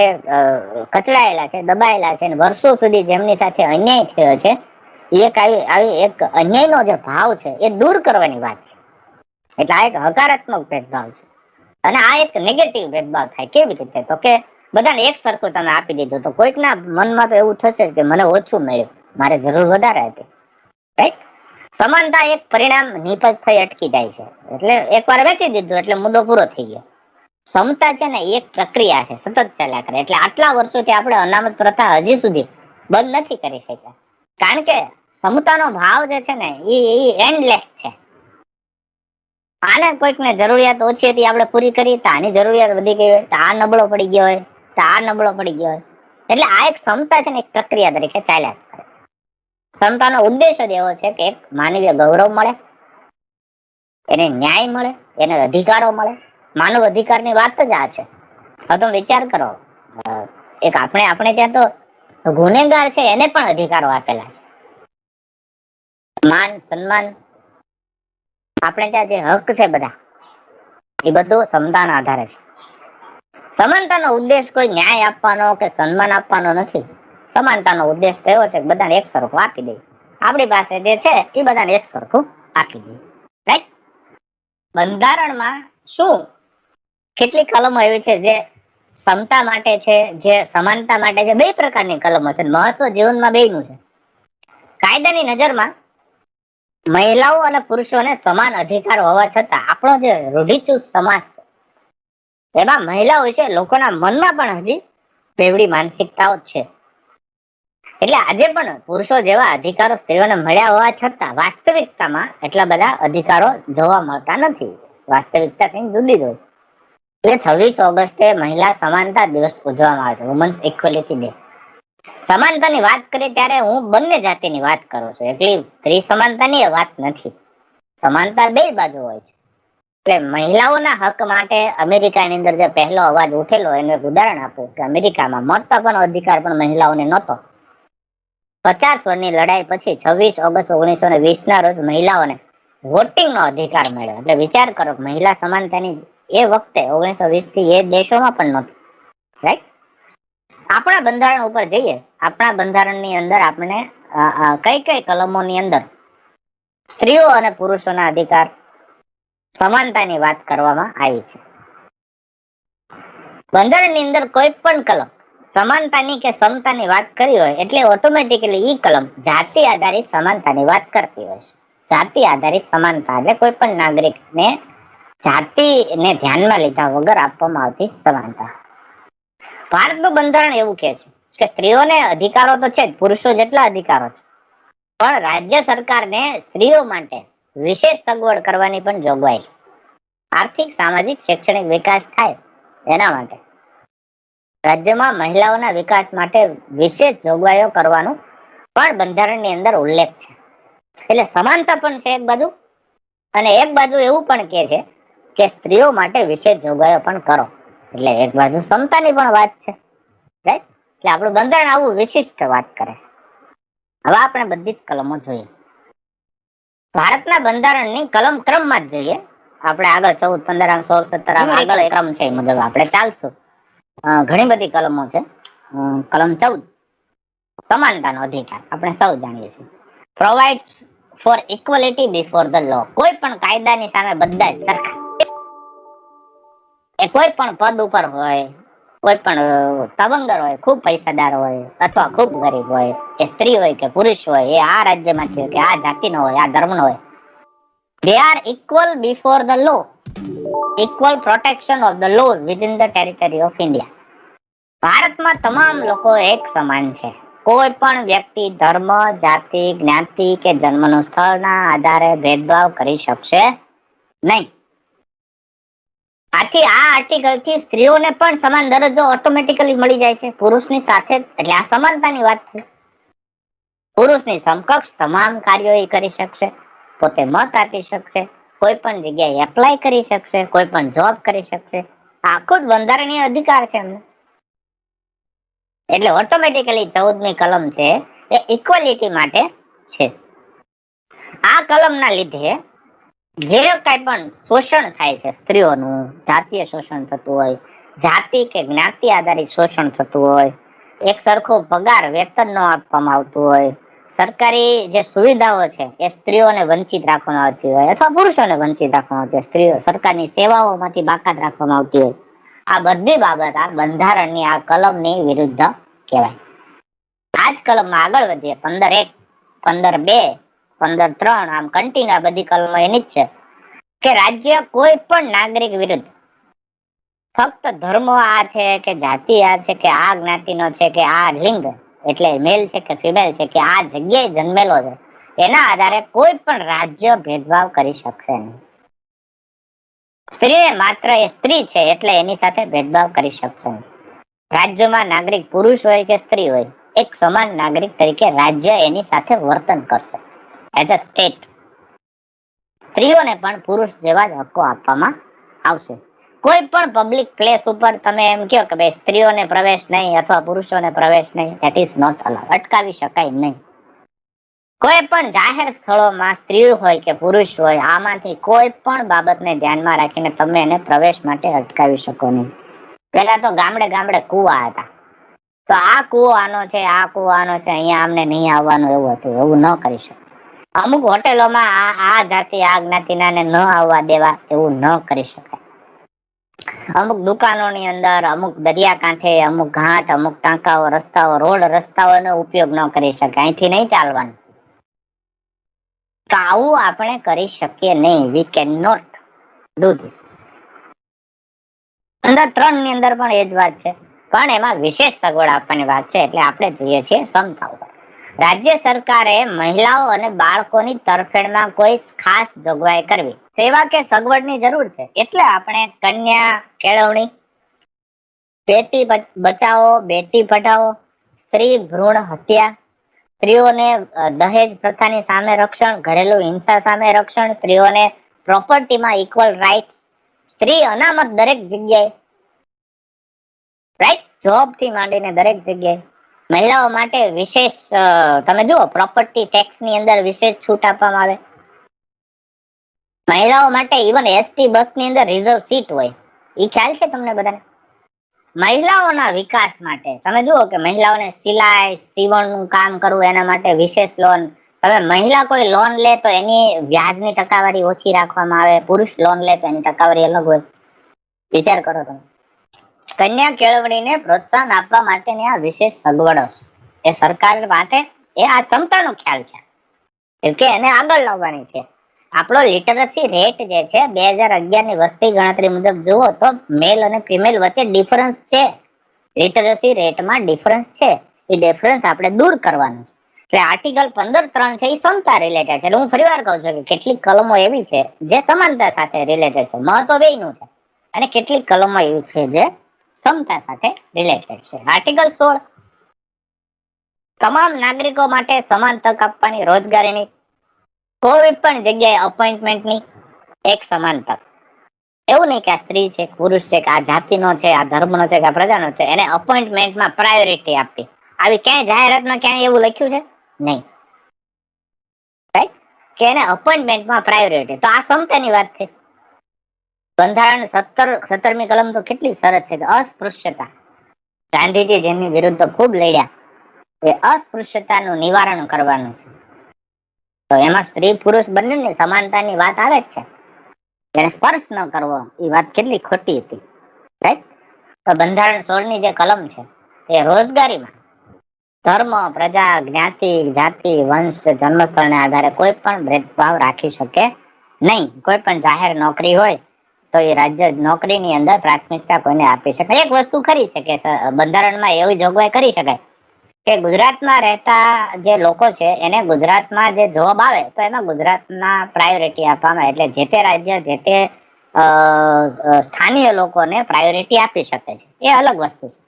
કચડાયેલા છે, દબાયેલા છે, વર્ષો સુધી જેમની સાથે અન્યાય થયો છે, એક આવી એક અન્યાયનો જે ભાવ છે એ દૂર કરવાની વાત છે. એટલે આ એક હકારાત્મક ભેદભાવ છે અને આ એક નેગેટિવ ભેદભાવ થાય. કેવી રીતે? તો કે બધાને એક સરખું તમે આપી દીધું તો કોઈકના મનમાં તો એવું થશે કે મને ઓછું મળ્યું, મારે જરૂર વધારે હતી. રાઈટ? સમાનતા એક પરિણામ નિપજ થઈ અટકી જાય છે. એટલે એકવાર વેચી દીધું એટલે મુદ્દો પૂરો થઈ ગયો. સમતા છે ને એક પ્રક્રિયા છે, સતત ચાલ્યા કરે. એટલે આટલા વર્ષોથી આપણે અનામત પ્રથા હજી સુધી બંધ નથી કરી શક્યા, કારણ કે સમતાનો ભાવ જે છે ને એ એન્ડલેસ છે. આને કોઈકને જરૂરિયાત ઓછી હતી આપણે પૂરી કરી, તો આની જરૂરિયાત વધી ગઈ હોય, તો આ નબળો પડી ગયો હોય, તો આ નબળો પડી ગયો હોય. એટલે આ એક સમતા છે ને એક પ્રક્રિયા તરીકે ચાલ્યા કરે. સમતાનો ઉદ્દેશ જ એવો છે કે એક માનવીય ગૌરવ મળે, એને ન્યાય મળે, એને અધિકારો મળે. માનવ અધિકારની વાત જ આ છે. હવે તમે વિચાર કરો, એક આપણે ત્યાં તો ગુનેગાર છે એને પણ અધિકારો આપેલા છે, માન સન્માન. આપણે ત્યાં જે હક છે બધા, એ બધું સમતાના આધારે છે. સમાનતાનો ઉદ્દેશ કોઈ ન્યાય આપવાનો કે સન્માન આપવાનો નથી. સમાનતાનો ઉદ્દેશ એવો છે કે બધાને એક સરખું આપી દે. આપણી પાસે જે છે એ બધાને એક સરખું આપી દે. રાઈટ? બંધારણમાં શું કેટલી કલમો એવી છે જે સમતા માટે છે, જે સમાનતા માટે છે, બે પ્રકારની કલમો છે. મહત્વ જીવનમાં બેયનું છે. કાયદાની નજરમાં મહિલાઓ અને પુરુષોને સમાન અધિકાર હોવા છતાં આપણો જે રૂઢિચુસ્ત સમાજ છે એમાં મહિલાઓ વિશે લોકોના મનમાં પણ હજી બેવડી માનસિકતાઓ છે. એટલે આજે પણ પુરુષો જેવા અધિકારો સ્ત્રીઓને મળ્યા હોવા છતાં વાસ્તવિકતામાં એટલા બધા અધિકારો જોવા મળતા નથી. વાસ્તવિકતા કંઈક જુદી જ હોય છે. એટલે 26 ઓગસ્ટે મહિલા સમાનતા દિવસ ઉજવવામાં આવે છે, વુમન્સ ઇક્વાલિટી ડે. સમાનતાની વાત કરીએ ત્યારે હું બંને જાતિની વાત કરું છું, એટલી સ્ત્રી સમાનતાની વાત નથી. સમાનતા બે બાજુ હોય છે. એટલે મહિલાઓના હક માટે અમેરિકાની અંદર જે પહેલો અવાજ ઉઠેલો એનું એક ઉદાહરણ આપું કે અમેરિકામાં મત આપવાનો અધિકાર પણ મહિલાઓને નહોતો. 50 વર્ષની લડાઈ પછી 26 ઓગસ્ટ 1920 ના રોજ મહિલાઓને વોટિંગનો અધિકાર મળ્યો. એટલે વિચાર કરો, મહિલા સમાનતાની એ વખતે 1920 થી એ દેશોમાં પણ નહોતી. રાઈટ? આપણા બંધારણ ઉપર જઈએ, આપણા બંધારણની અંદર આપણે કઈ કઈ કલમોની અંદર સ્ત્રીઓ અને પુરુષોના અધિકાર સમાનતાની વાત કરવામાં આવી છે. બંધારણની અંદર કોઈ પણ કલમ સમાનતાની કે સમતાની વાત કરી હોય એટલે ઓટોમેટિકલી ઈ કલમ જાતિ આધારિત સમાનતાની વાત કરતી હોય છે. જાતિ આધારિત સમાનતા એટલે કોઈ પણ નાગરિકને જાતિને ધ્યાનમાં લીધા વગર આપવામાં આવતી સમાનતા. ભારતનું બંધારણ એવું કહે છે કે સ્ત્રીઓને અધિકારો તો છે જ, પુરુષો જેટલા અધિકારો છે, પણ રાજ્ય સરકારને સ્ત્રીઓ માટે વિશેષ સગવડ કરવાની પણ જોગવાઈ છે. આર્થિક, સામાજિક, શૈક્ષણિક વિકાસ થાય એના માટે રાજ્યમાં મહિલાઓના વિકાસ માટે વિશેષ જોગવાઈઓ કરવાનું પણ બંધારણની અંદર ઉલ્લેખ છે. એટલે સમાનતા પણ છે એક બાજુ, અને એક બાજુ એવું પણ કહે છે કે સ્ત્રીઓ માટે વિશેષ જોગવાઈઓ પણ કરો. એટલે એક બાજુ સમતાની પણ વાત છે, રાઈટ? એટલે આપણું બંધારણ આવું વિશિષ્ટ વાત કરે છે. હવે આપણે બધી જ કલમો જોઈએ. ભારતના બંધારણની કલમ ક્રમમાં જ જોઈએ. આપણે આગળ 14, 15, 16, 17 આગળ ક્રમ છે એ મુજબ આપણે ચાલશું. ઘણી બધી કલમો છે. કલમ 14 સમાનતાનો અધિકાર આપણે સૌ જાણીએ છીએ. Provides for equality before the law. કોઈ પણ કાયદાની સામે બધા જ સરખા. એ કોઈ પણ પદ ઉપર હોય, કોઈ પણ તવંગર હોય, ખૂબ પૈસાદાર હોય અથવા ખૂબ ગરીબ હોય, એ સ્ત્રી હોય કે પુરુષ હોય, એ આ રાજ્યમાંથી કે આ જાતિનો હોય, આ ધર્મનો હોય, they are equal before the law, equal protection of the laws within the territory of India. ભારતમાં તમામ લોકો એક સમાન છે. કોઈ પણ વ્યક્તિ ધર્મ, જાતિ, જ્ઞાતિ કે જન્મનું સ્થળના આધારે ભેદભાવ કરી શકશે નહીં. આથી આ આર્ટિકલ થી સ્ત્રીઓને પણ સમાન દરજ્જો ઓટોમેટિકલી મળી જાય છે પુરુષની સાથે. એટલે આ સમાનતાની વાત છે. પુરુષની સમકક્ષ તમામ કાર્યો એ કરી શકશે, પોતે મત આપી શકશે, કોઈ પણ જગ્યાએ એપ્લાય કરી શકશે, કોઈ પણ જોબ કરી શકશે. આખું જ બંધારણીય અધિકાર છે એમને. એટલે ઓટોમેટિકલી 14મી કલમ છે એ ઇક્વાલિટી માટે છે. આ કલમના લીધે જે કઈ પણ શોષણ થાય છે સ્ત્રીઓનું, જાતીય શોષણ થતું હોય, જાતિ કે જ્ઞાતિ આધારિત શોષણ થતું હોય, એક સરખો પગાર, વેતન ન આપવામાં આવતું હોય, સરકારી જે સુવિધાઓ છે એ સ્ત્રીઓને વંચિત રાખવામાં આવતી હોય અથવા પુરુષોને વંચિત રાખવામાં આવતી હોય, સ્ત્રીઓ સરકારની સેવાઓમાંથી બાકાત રાખવામાં આવતી હોય, આ બધી બાબત આ બંધારણની આ કલમની વિરુદ્ધ કહેવાય. આ જ કલમમાં આગળ વધીએ 15(1), 15(2), 15(3), આમ કન્ટિન્યુ બધી કલમો એની જ છે કે રાજ્ય કોઈ પણ નાગરિક વિરુદ્ધ ફક્ત ધર્મ આ છે કે જાતિ આ છે કે આ જ્ઞાતિનો છે કે આ લિંગ એટલે મેલ છે કે ફિમેલ છે કે આ જગ્યાએ જન્મેલો છે એના આધારે કોઈ પણ રાજ્ય ભેદભાવ કરી શકશે નહીં. સ્ત્રીને માત્ર એ સ્ત્રી છે એટલે એની સાથે ભેદભાવ કરી શકશે નહીં. રાજ્યમાં નાગરિક પુરુષ હોય કે સ્ત્રી હોય, એક સમાન નાગરિક તરીકે રાજ્ય એની સાથે વર્તન કરશે એઝ અ સ્ટેટ. સ્ત્રીઓને પણ પુરુષ જેવા જ હક્કો આપવામાં આવશે. કોઈ પણ પબ્લિક પ્લેસ ઉપર તમે એમ કહો કે ભાઈ સ્ત્રીઓને પ્રવેશ નહીં અથવા પુરુષોને પ્રવેશ નહીં, ધેટ ઇઝ નોટ અલાઉડ, અટકાવી શકાય નહીં. કોઈ પણ જાહેર સ્થળોમાં સ્ત્રી હોય કે પુરુષ હોય, આમાંથી કોઈ પણ બાબતને ધ્યાનમાં રાખીને તમે એને પ્રવેશ માટે અટકાવી શકો નહીં. પેલા તો ગામડે ગામડે કુવા હતા, તો આ કુવો આનો છે, આ કુવો આનો છે, અહીંયા આમને નહીં આવવાનું એવું હતું, એવું ન કરી શકે. અમુક હોટેલોમાં આ જાતિ આ જ્ઞાતિના ન આવવા દેવા એવું ન કરી શકાય. અમુક દુકાનોની અંદર, અમુક દરિયાકાંઠે, અમુક ઘાટ, અમુક ટાંકાઓ, રસ્તાઓ, રોડ રસ્તાઓનો ઉપયોગ ન કરી શકે, અહીંથી નહીં ચાલવાનું. તો આવું આપણે કરી શકીએ નહીં. We can not do this. અંદર 3 ની અંદર પણ એ જ વાત છે, પણ એમાં વિશેષ સગવડ આપવાની વાત છે. એટલે આપણે જોઈએ છીએ સમતા ઉપર. રાજ્ય સરકારે મહિલાઓ અને બાળકોની તરફેણમાં કોઈ ખાસ જોગવાઈ કરવી, સેવા કે સગવડની જરૂર છે. એટલે આપણે કન્યા કેળવણી, બેટી બચાવો, બેટી પઢાઓ, સ્ત્રી ભ્રૂણ હત્યા, સ્ત્રીઓને દહેજ પ્રથાની સામે રક્ષણ, ઘરેલુ હિંસા સામે રક્ષણ, સ્ત્રીઓને પ્રોપર્ટીમાં ઇક્વલ રાઇટ્સ, સ્ત્રી અનામત દરેક જગ્યાએ, રાઈટ, જોબ થી માંડીને દરેક જગ્યાએ. મહિલાઓ માટે વિશેષ તમે જુઓ પ્રોપર્ટી ટેક્સ ની અંદર વિશેષ છૂટ આપવામાં આવે. મહિલાઓ માટે ઇવન એસટી બસ ની અંદર રિઝર્વ સીટ હોય, એ ખ્યાલ છે તમને બધાને? મહિલાઓના વિકાસ માટે તમે જુઓ કે મહિલાઓને સિલાઈ સીવણનું કામ કરવું, એના માટે વિશેષ લોન. હવે મહિલા કોઈ લોન લે તો એની વ્યાજની ટકાવારી ઓછી રાખવામાં આવે, પુરુષ લોન લે તો એની ટકાવારી અલગ હોય. વિચાર કરો તમે. કન્યા કેળવણીને પ્રોત્સાહન આપવા માટેની આ વિશેષ સગવડો એ સરકાર માટે એ આ ક્ષમતાનો ખ્યાલ છે કે એને આગળ લાવવાની છે. આપણો લિટરસી રેટ જે છે 2011 ની વસ્તી ગણતરી મુજબ જુઓ તો મેલ અને ફિમેલ વચ્ચે ડિફરન્સ છે. લિટરસી રેટમાં ડિફરન્સ છે. એ ડિફરન્સ આપણે દૂર કરવાનું છે. એટલે આર્ટિકલ 15(3) છે એ ક્ષમતા રિલેટેડ છે. એટલે હું ફરીવાર કહું છું કે કેટલીક કલમો એવી છે જે સમાનતા સાથે રિલેટેડ છે, મહત્વ બેયનું છે, અને કેટલીક કલમો એવી છે જે ક્ષમતા સાથે રિલેટેડ છે. આર્ટિકલ 16 તમામ નાગરિકો માટે સમાન તક આપવાની, રોજગારીની, કોઈ પણ જગ્યાએ અપોઇન્ટમેન્ટની એક સમાન તક. એવું નહીં કે આ સ્ત્રી છે, પુરુષ છે, કે આ જાતિનો છે, આ ધર્મનો છે, કે આ પ્રજાનો છે, એને અપોઇન્ટમેન્ટમાં પ્રાયોરિટી આપવી. આવી ક્યાંય જાહેરાતમાં ક્યાંય એવું લખ્યું છે? નહીં. રાઈટ? કે એને અપોઇન્ટમેન્ટમાં પ્રાયોરિટી. તો આ ક્ષમતાની વાત છે. બંધારણ 17મી કલમ તો કેટલી સરસ છે કે અસ્પૃશ્યતા. ગાંધીજી જેની વિરુદ્ધ ખૂબ લડ્યા, એ અસ્પૃશ્યતાનું નિવારણ કરવાનું છે. તો એમાં સ્ત્રી પુરુષ બંનેની સમાનતાની વાત આવે જ છે. એને સ્પર્શ ન કરવો એ વાત કેટલી ખોટી હતી, રાઈટ? તો બંધારણ 16 ની જે કલમ છે એ રોજગારીમાં ધર્મ, પ્રજા, જ્ઞાતિ, જાતિ, વંશ, જન્મસ્થળને આધારે કોઈ પણ ભેદભાવ રાખી શકે નહીં. કોઈ પણ જાહેર નોકરી હોય તો એ રાજ્ય નોકરીની અંદર પ્રાથમિકતા કોઈને આપી શકાય. એક વસ્તુ ખરી છે કે બંધારણમાં એવી જોગવાઈ કરી શકાય કે ગુજરાતમાં રહેતા જે લોકો છે એને ગુજરાતમાં જે જોબ આવે તો એમાં ગુજરાતના પ્રાયોરિટી આપવામાં, એટલે જે તે રાજ્ય જે તે સ્થાનીય લોકોને પ્રાયોરિટી આપી શકે છે. એ અલગ વસ્તુ છે.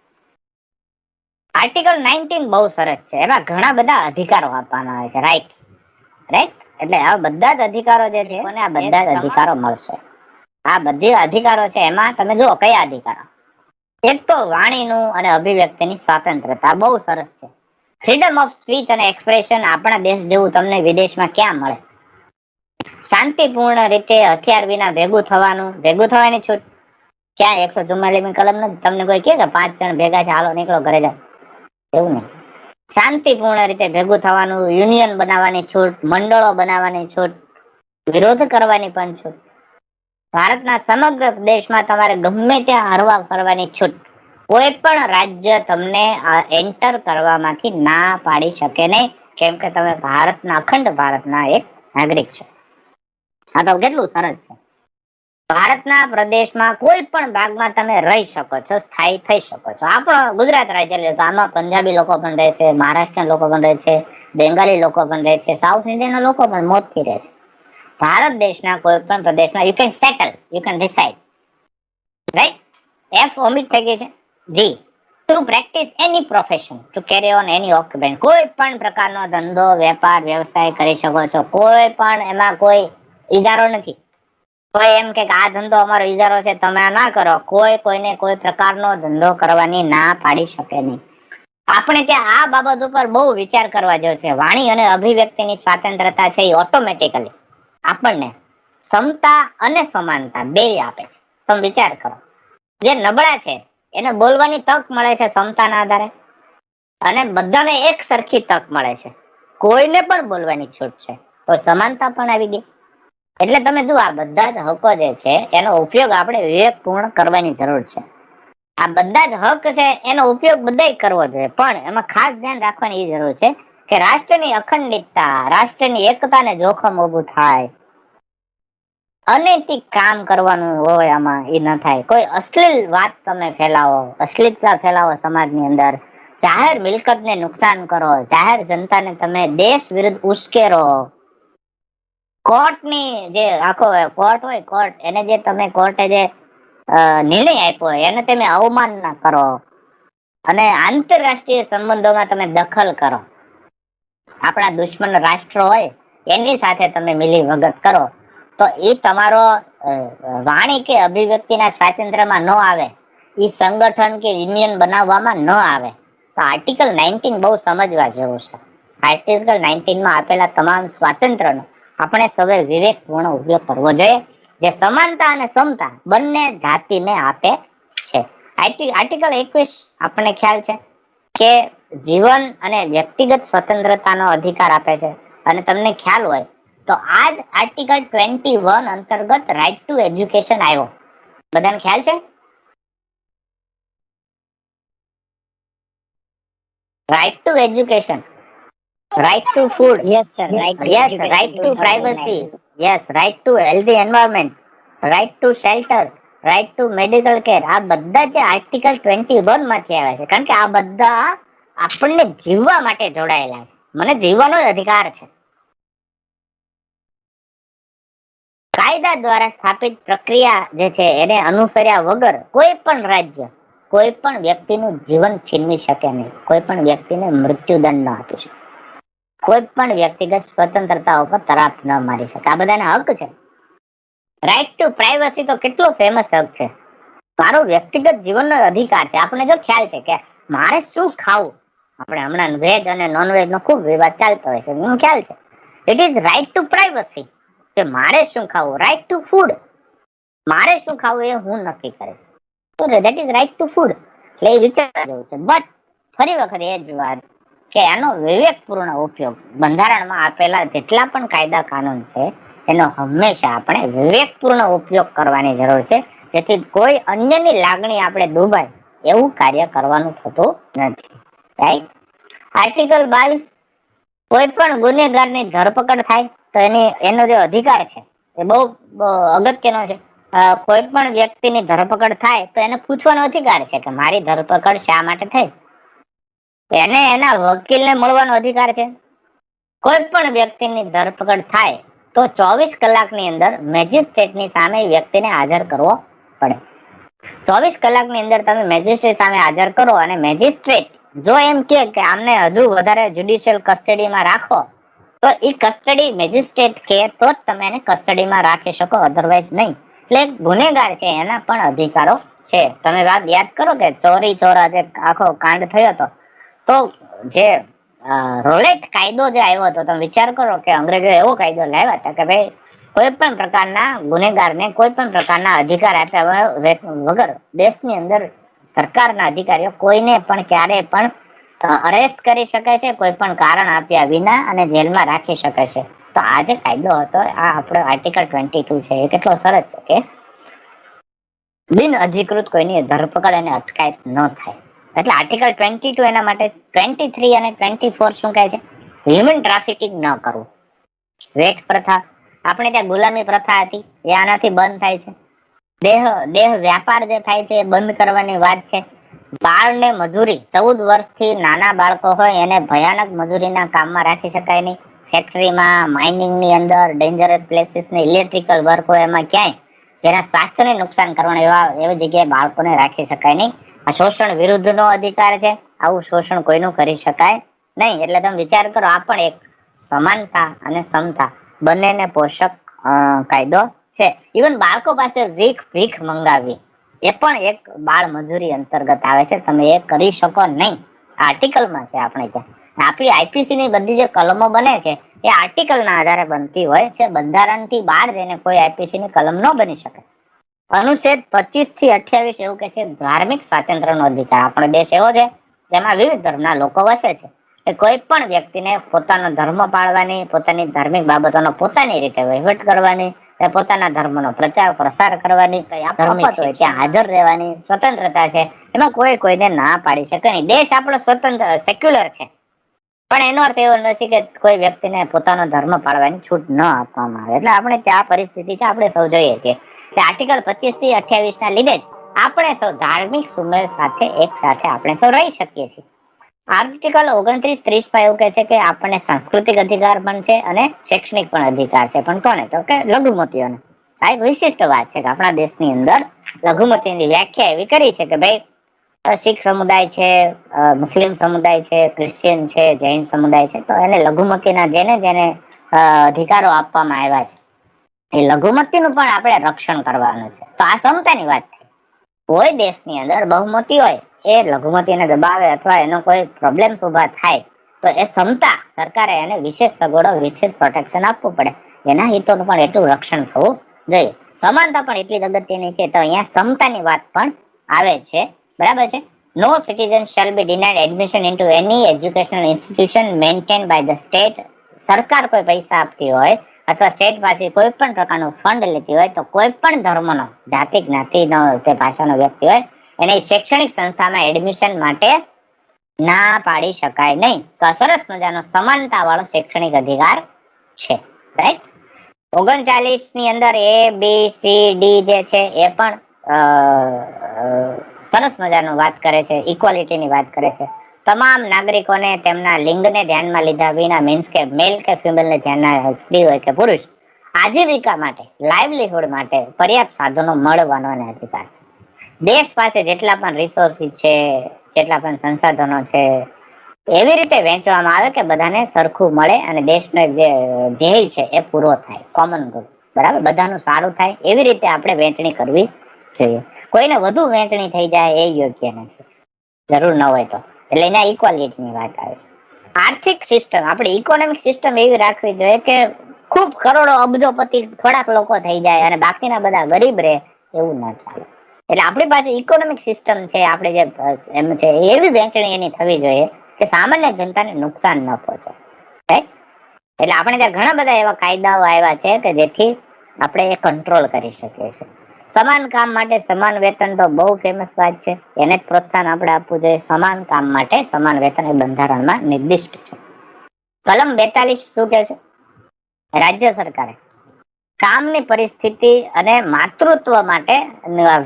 આર્ટિકલ 19 બહુ સરસ છે. એમાં ઘણા બધા અધિકારો આપવામાં આવે છે, રાઇટ્સ, રાઈટ? એટલે આ બધા જ અધિકારો જે છે કોને આ બધા જ અધિકારો મળશે. આ બધી અધિકારો છે એમાં તમે જુઓ કયા અધિકારો. એક તો વાણીનું અને અભિવ્યક્તિની સ્વાતંત્રતા બહુ સરસ છે. ફ્રીડમ ઓફ સ્પીચ અને એક્સપ્રેશન આપણા દેશ જેવું તમને વિદેશમાં ક્યાં મળે. શાંતિપૂર્ણ રીતે હથિયાર વિના ભેગું થવાની છૂટ. ક્યાં 144મી કલમ નથી તમને કોઈ કહે કે 5 જણ ભેગા છે હાલો નીકળો ઘરે જાઓ, એવું નહીં. શાંતિપૂર્ણ રીતે ભેગું થવાનું, યુનિયન બનાવવાની છૂટ, મંડળો બનાવવાની છૂટ, વિરોધ કરવાની પણ છૂટ. ભારતના સમગ્ર દેશમાં તમારે ગમે ત્યાં હરવા ફરવાની છૂટ. કોઈ પણ રાજ્ય તમને એન્ટર કરવામાંથી ના પાડી શકે નહીં, કેમ કે તમે ભારતના અખંડ ભારતના એક નાગરિક છો. આ તો કેટલું સરસ છે. ભારતના પ્રદેશમાં કોઈ પણ ભાગમાં તમે રહી શકો છો, સ્થાયી થઈ શકો છો. આપણો ગુજરાત રાજ્ય લે તો આમાં પંજાબી લોકો પણ રહે છે, મહારાષ્ટ્રના લોકો પણ રહે છે, બેંગાલી લોકો પણ રહે છે, સાઉથ ઇન્ડિયનના લોકો પણ મોજથી રહે છે. ભારત દેશના કોઈ પણ પ્રદેશમાં you can settle, you can decide, right? F omit થઈ ગઈ છે. જી, to practise any profession, to carry on any occupation. કોઈ પણ પ્રકારનો ધંધો, વેપાર, વ્યવસાય કરી શકો છો. કોઈ પણ એમાં કોઈ ઇજારો નથી. કોઈ એમ કે આ ધંધો અમારો ઇજારો છે તમે આ ના કરો, કોઈ કોઈને કોઈ પ્રકારનો ધંધો કરવાની ના પાડી શકે નહીં. આપણે ત્યાં આ બાબત ઉપર બહુ વિચાર કરવા જેવો છે. વાણી અને અભિવ્યક્તિની સ્વાતંત્રતા છે એ ઓટોમેટિકલી આપણને સમતા અને સમાનતા બેય આપે છે. તમે વિચાર કરો, જે નબળા છે એને બોલવાની તક મળે છે સમતાના આધારે, અને બધાને એક સરખી તક મળે છે. કોઈને પણ બોલવાની છૂટ છે, તો સમાનતા પણ આવી ગઈ. એટલે તમે જુઓ, આ બધા જ હકો જે છે એનો ઉપયોગ આપણે વિવેકપૂર્ણ કરવાની જરૂર છે. આ બધા જ હક છે એનો ઉપયોગ બધાય કરવો જોઈએ, પણ એમાં ખાસ ધ્યાન રાખવાની એ જરૂર છે કે રાષ્ટ્રની અખંડિતતા, રાષ્ટ્રની એકતાને જોખમ ઊભું થાય, અનૈતિક કામ કરવાનું હોય આમાં એ ન થાય. કોઈ અશ્લીલ વાત તમે ફેલાવો, અશ્લીલતા ફેલાવો સમાજની અંદર, જાહેર મિલકતને નુકસાન કરો, જાહેર જનતાને તમે દેશ વિરુદ્ધ ઉશ્કેરો, કોર્ટની જે આખો કોર્ટ હોય, કોર્ટ એને જે તમે કોર્ટે જે નિર્ણય આપ્યો હોય એને તમે અવમાનના કરો, અને આંતરરાષ્ટ્રીય સંબંધોમાં તમે દખલ કરો, આપણા દુશ્મન રાષ્ટ્ર હોય એની સાથે તમે મિલી ભગત કરો, તો એ તમારો વાણી કે અભિવ્યક્તિના સ્વાતંત્ર્યમાં ન આવે, એ સંગઠન કે યુનિયન બનાવવામાં ન આવે. તો આર્ટિકલ 19 બહુ સમજવા જેવું છે. આર્ટિકલ 19 માં આપેલા તમામ સ્વાતંત્ર્યનો આપણે સૌએ વિવેકપૂર્ણ ઉપયોગ કરવો જોઈએ, જે સમાનતા અને સમતા બંને જાતિને આપે છે. આર્ટિકલ 21 આપણને ખ્યાલ છે કે જીવન અને વ્યક્તિગત સ્વતંત્રતાનો અધિકાર આપે છે. અને તમને ખ્યાલ હોય તો આ જ આર્ટિકલ 21 અંતર્ગત રાઇટ ટુ એજ્યુકેશન આવ્યો. બધાને ખ્યાલ છે? Right to education, right to food, Yes, sir. Right to yes, education right to 2009. Privacy, yes, right to healthy environment, right to shelter, right to medical care. આ બધા જે article 21 માંથી આવ્યા છે, કારણ કે આ બધા આપણને જીવવા માટે જોડાયેલા છે. મને જીવવાનો અધિકાર છે. કાયદા દ્વારા સ્થાપિત પ્રક્રિયા જે છે એને અનુસર્યા વગર કોઈ પણ રાજ્ય કોઈ પણ વ્યક્તિનું જીવન છીનવી શકે નહીં, કોઈ પણ વ્યક્તિને મૃત્યુદંડ ન આપી શકે, કોઈ પણ વ્યક્તિગત સ્વતંત્રતા ઉપર તરાપ ન મારી શકે. આ બધાના હક છે. રાઇટ ટુ પ્રાઇવસી તો કેટલો ફેમસ હક છે. મારો વ્યક્તિગત જીવનનો અધિકાર છે. આપણે જો ખ્યાલ છે કે મારે શું ખાવું, આપણે હમણાં વેજ અને નોનવેજ નો ખૂબ વિવાદ ચાલતો હોય છે, મને ખ્યાલ છે. It is right to privacy કે મારે શું ખાવું, રાઇટ ટુ ફૂડ, મારે શું ખાવું એ હું નક્કી કરીશ. તો that is right to food. એટલે એ વિચારવા જેવું છે. બટ ફરી વખત એ જ વાત કે આનો વિવેકપૂર્ણ ઉપયોગ, બંધારણમાં આપેલા જેટલા પણ કાયદા કાનૂન છે એનો હંમેશા આપણે વિવેકપૂર્ણ ઉપયોગ કરવાની જરૂર છે, જેથી કોઈ અન્યની લાગણી આપણે દુભાય એવું કાર્ય કરવાનું થતું નથી. રાઈટ. આર્ટિકલ 22, કોઈ પણ ગુનેગારની ધરપકડ થાય તો એનો જે અધિકાર છે એ બહુ અગત્યનો છે. કોઈ પણ વ્યક્તિની ધરપકડ થાય તો એને પૂછવાનો અધિકાર છે કે મારી ધરપકડ શા માટે થઈ. એને એના વકીલને મળવાનો અધિકાર છે. કોઈ પણ વ્યક્તિની ધરપકડ થાય તો 24 કલાકની અંદર મેજિસ્ટ્રેટની સામે વ્યક્તિને હાજર કરવો પડે. 24 કલાકની અંદર તમે મેજિસ્ટ્રેટ સામે હાજર કરો અને મેજિસ્ટ્રેટ જો એમ કે આમને હજુ વધારે જ્યુડિશિયલ કસ્ટડીમાં રાખો, તો એ કસ્ટડી મેજિસ્ટ્રેટ કે તો જ તમે એને કસ્ટડીમાં રાખી શકો, અધરવાઇઝ નહીં. એટલે ગુનેગાર છે એના પણ અધિકારો છે. તમે વાત યાદ કરો કે ચોરી ચોરા જે આખો કાંડ થયો હતો, તો જે રોલેટ કાયદો જે આવ્યો હતો, તમે વિચાર કરો કે અંગ્રેજો એવો કાયદો લાવ્યા હતા કે ભાઈ કોઈ પણ પ્રકારના ગુનેગારને કોઈ પણ પ્રકારના અધિકાર આપ્યા વગર દેશની અંદર સરકારના અધિકારીઓ કોઈને પણ ક્યારે પણ અરેસ્ટ કરી શકે છે, કોઈ પણ કારણ આપ્યા વિના, અને જેલમાં રાખી શકે છે. તો આ જે કાયદો હતો, આ આપણો આર્ટિકલ 22 છે, એ કેટલો સરસ છે કે બિન અધિકૃત કોઈની ધરપકડ અને અટકાયત ન થાય. એટલે આર્ટિકલ 22 એના માટે. 23 અને 24 શું કહે છે? હ્યુમન ટ્રાફિકિંગ ન કરવું. વેટ પ્રથા, આપણે ત્યાં ગુલામી પ્રથા હતી, એ આનાથી બંધ થાય છે. દેહ વ્યાપાર જે થાય છે એ બંધ કરવાની વાત છે. બાળને મજૂરી, 14 વર્ષથી નાના બાળકો હોય એને ભયાનક મજૂરીના કામમાં રાખી શકાય નહીં. ફેક્ટરીમાં, માઇનિંગની અંદર, ડેન્જરસ પ્લેસીસ ને ઇલેક્ટ્રિકલ વર્ક હોય એમાં ક્યાંય જેના સ્વાસ્થ્યને નુકસાન કરવાનું એવી જગ્યાએ બાળકોને રાખી શકાય નહીં. આ શોષણ વિરુદ્ધનો અધિકાર છે. આવું શોષણ કોઈનું કરી શકાય નહીં. એટલે તમે વિચાર કરો, આ પણ એક સમાનતા અને સમતા બંનેને પોષક કાયદો છે. ઇવન બાળકો પાસે ભીખ મંગાવી એ પણ એક બાળ મજૂરી અંતર્ગત આવે છે. તમે એ કરી શકો નહીં. આર્ટિકલમાં છે આપણે ત્યાં. આપણી આઈપીસી ની બધી જે કલમો બને છે એ આર્ટિકલના આધારે બનતી હોય છે. બંધારણથી બહાર જઈને કોઈ આઈપીસી ની કલમ ન બની શકે. અનુચ્છેદ 25 થી 28 એવું કે છે ધાર્મિક સ્વાતંત્ર્યનો અધિકાર. આપણો દેશ એવો છે જેમાં વિવિધ ધર્મના લોકો વસે છે. એ કોઈ પણ વ્યક્તિને પોતાનો ધર્મ પાળવાની, પોતાની ધાર્મિક બાબતોનો પોતાની રીતે વહીવટ કરવાની, એ પોતાના ધર્મનો પ્રચાર પ્રસાર કરવાની, શપથ હોય ત્યાં હાજર રહેવાની સ્વતંત્રતા છે. એમાં કોઈને ના પાડી શકે નહીં. દેશ આપણો સ્વતંત્ર સેક્યુલર છે, પણ એનો અર્થ એવો નથી કે કોઈ વ્યક્તિને પોતાનો ધર્મ પાળવાની છૂટ ન આપવામાં આવે. એટલે આપણે ત્યાં પરિસ્થિતિ છે, આપણે સૌ જોઈએ છીએ કે આર્ટિકલ 25 થી 28 ના લીધે જ આપણે સૌ ધાર્મિક સુમેળ સાથે એક સાથે આપણે સૌ રહી શકીએ છીએ. આર્ટિકલ 29, 30 એવું કહે છે કે આપણને સાંસ્કૃતિક અધિકાર પણ છે અને શૈક્ષણિક પણ અધિકાર છે. પણ કોને? તો કે લઘુમતીઓને. આ એક વિશિષ્ટ વાત છે કે આપણા દેશની અંદર લઘુમતીની વ્યાખ્યા એવી કરી છે કે ભાઈ શીખ સમુદાય છે, મુસ્લિમ સમુદાય છે, ક્રિશ્ચિયન છે, જૈન સમુદાય છે, તો એને લઘુમતીના જેને અધિકારો આપવામાં આવ્યા છે એ લઘુમતીનું પણ આપણે રક્ષણ કરવાનું છે. તો આ સમતાની વાત થઈ. કોઈ દેશની અંદર બહુમતી હોય એ લઘુમતીને દબાવે અથવા એનો કોઈ પ્રોબ્લેમ ઉભા થાય તો એ સમતા સરકારે એને વિશેષ સગવડો, વિશેષ પ્રોટેક્શન આપવું પડે. એના હિતોનું પણ એટલું રક્ષણ થવું જોઈએ. સમાનતા પણ એટલી જ અગત્યની છે. તો અહીંયા સમતાની વાત પણ આવે છે. બરાબર છે. No citizen shall be denied admission into any educational institution maintained by the state. સરકાર કોઈ પૈસા આપતી હોય અથવા સ્ટેટ પાસે કોઈ પણ પ્રકારનું ફંડ લેતી હોય તો કોઈ પણ ધર્મનો, જાતિ જ્ઞાતિનો કે ભાષાનો વ્યક્તિ હોય એને શૈક્ષણિક સંસ્થામાં એડમિશન માટે ના પાડી શકાય નહીં. તો આ સરસ મજાનો સમાનતા વાળો શૈક્ષણિક અધિકાર છે. રાઈટ. 39 ની અંદર ABCD જે છે એ પણ સરસ મજાનું વાત કરે છે, ઇક્વાલિટીની વાત કરે છે. તમામ નાગરિકોને તેમના લિંગને ધ્યાનમાં લીધા વિના, મીન્સ કે મેલ કે ફિમેલને ધ્યાનમાં, સ્ત્રી હોય કે પુરુષ, આજીવિકા માટે, લાઇવલીહુડ માટે પર્યાપ્ત સાધનો મળવાનો એને અધિકાર છે. દેશ પાસે જેટલા પણ રિસોર્સિસ છે, જેટલા પણ સંસાધનો છે, એવી રીતે વહેંચવામાં આવે કે બધાને સરખું મળે અને દેશનો જે ધ્યેય છે એ પૂરો થાય, કોમન ગુડ. બરાબર, બધાનું સારું થાય એવી રીતે આપણે વહેંચણી કરવી જોઈએ. કોઈને વધુ વહેંચણી થઈ જાય એ યોગ્ય નથી, જરૂર ન હોય તો. એટલે એના ઇક્વાલિટીની વાત આવે છે. આર્થિક સિસ્ટમ, આપણે ઇકોનોમિક સિસ્ટમ એવી રાખવી જોઈએ કે ખૂબ કરોડો અબજોપતિ થોડાક લોકો થઈ જાય અને બાકીના બધા ગરીબ રહે, એવું ના ચાલે. એટલે આપણી પાસે ઇકોનોમિક સિસ્ટમ છે, આપણે જે એમ છે એવી વહેંચણી એની થવી જોઈએ કે સામાન્ય જનતાને નુકસાન ન પહોંચે. રાઈટ. એટલે આપણે ત્યાં ઘણા બધા એવા કાયદાઓ આવ્યા છે કે જેથી આપણે એ કંટ્રોલ કરી શકીએ છીએ. સમાન કામ માટે સમાન વેતન તો બહુ ફેમસ વાત છે, એને જ પ્રોત્સાહન આપણે આપવું જોઈએ. સમાન કામ માટે સમાન વેતન એ બંધારણમાં નિર્દિષ્ટ છે. કલમ 42 શું કહે છે? રાજ્ય સરકારે કામની પરિસ્થિતિ અને માતૃત્વ માટે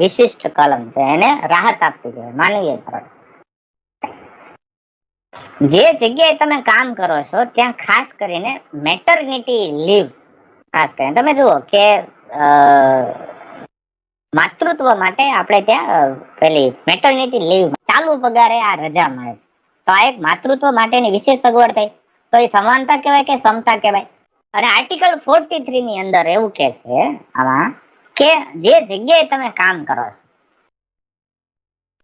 વિશિષ્ટ કલમ છે, એને રાહત આપવી જોઈએ, માનવીય ધોરણે. જે જગ્યાએ તમે કામ કરો છો ત્યાં ખાસ કરીને મેટર્નિટી લીવ, ખાસ કરીને તમે જુઓ કે માતૃત્વ માટે આપણે ત્યાં પેલી મેટર્નિટી લીવ, ચાલુ પગારે આ રજા મળે છે. તો આ એક માતૃત્વ માટેની વિશેષ સગવડ થઈ. તો એ સમાનતા કહેવાય કે સમતા કહેવાય? અને આર્ટિકલ 43 ની અંદર એવું કે છે આમાં કે જે જગ્યાએ તમે કામ કરો છો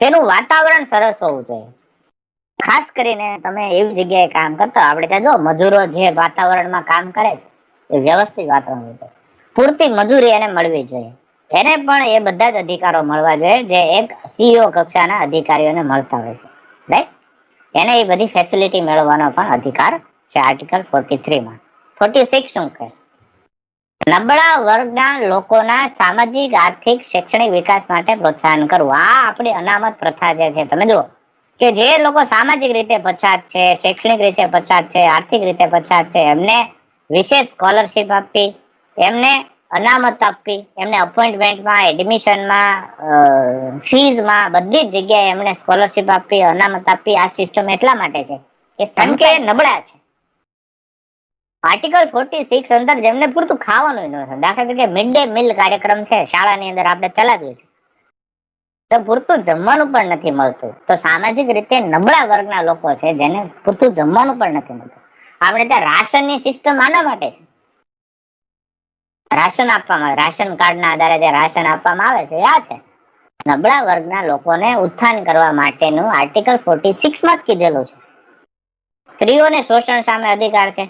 તેનું વાતાવરણ સરસ હોવું જોઈએ. ખાસ કરીને તમે એવી જગ્યાએ કામ કરતા, આપણે ત્યાં જો મજૂરો જે વાતાવરણમાં કામ કરે છે એ વ્યવસ્થિત વાતાવરણ, પૂરતી મજૂરી એને મળવી જોઈએ. એને પણ એ બધા જ અધિકારો મળવા જોઈએ જે એક CEO કક્ષાના અધિકારીઓને મળતા હોય છે. રાઈટ. એને એ બધી ફેસિલિટી મેળવવાનો પણ અધિકાર છે આર્ટિકલ 43 માં. 46 શું કહે છે? નબળા વર્ગના લોકોના સામાજિક, આર્થિક, શૈક્ષણિક વિકાસ માટે પ્રોત્સાહન કરવું. આ આપણી અનામત પ્રથા જે છે, તમે જુઓ કે જે લોકો સામાજિક રીતે પછાત છે, શૈક્ષણિક રીતે પછાત છે, આર્થિક રીતે પછાત છે, એમને વિશેષ સ્કોલરશીપ આપવી, એમને અનામત આપવી, એમને અપોઇન્ટમેન્ટમાં, એડમિશનમાં, ફીઝમાં, બધી જ જગ્યાએ એમને સ્કોલરશીપ આપવી, અનામત આપવી. આ સિસ્ટમ એટલા માટે છે કે સંખ્યા નબળા છે. આર્ટિકલ 46 અંદર જેમને પૂરતું ખાવાનું નથી, દાખલા તરીકે મિડ ડે મીલ કાર્યક્રમ છે શાળાની અંદર આપણે ચલાવીએ છીએ, તો પૂરતું જમવાનું પણ નથી મળતું. તો સામાજિક રીતે નબળા વર્ગના લોકો છે જેને પૂરતું જમવાનું પણ નથી મળતું. આપણે ત્યાં રાશનની સિસ્ટમ આના માટે છે. રાશન આપવામાં આવે, રાશન કાર્ડના આધારે જે રાશન આપવામાં આવે છે આ છે નબળા વર્ગના લોકોને ઉત્થાન કરવા માટેનું. આર્ટિકલ 46 માં જ કીધેલું છે. સ્ત્રીઓને શોષણ સામે અધિકાર છે,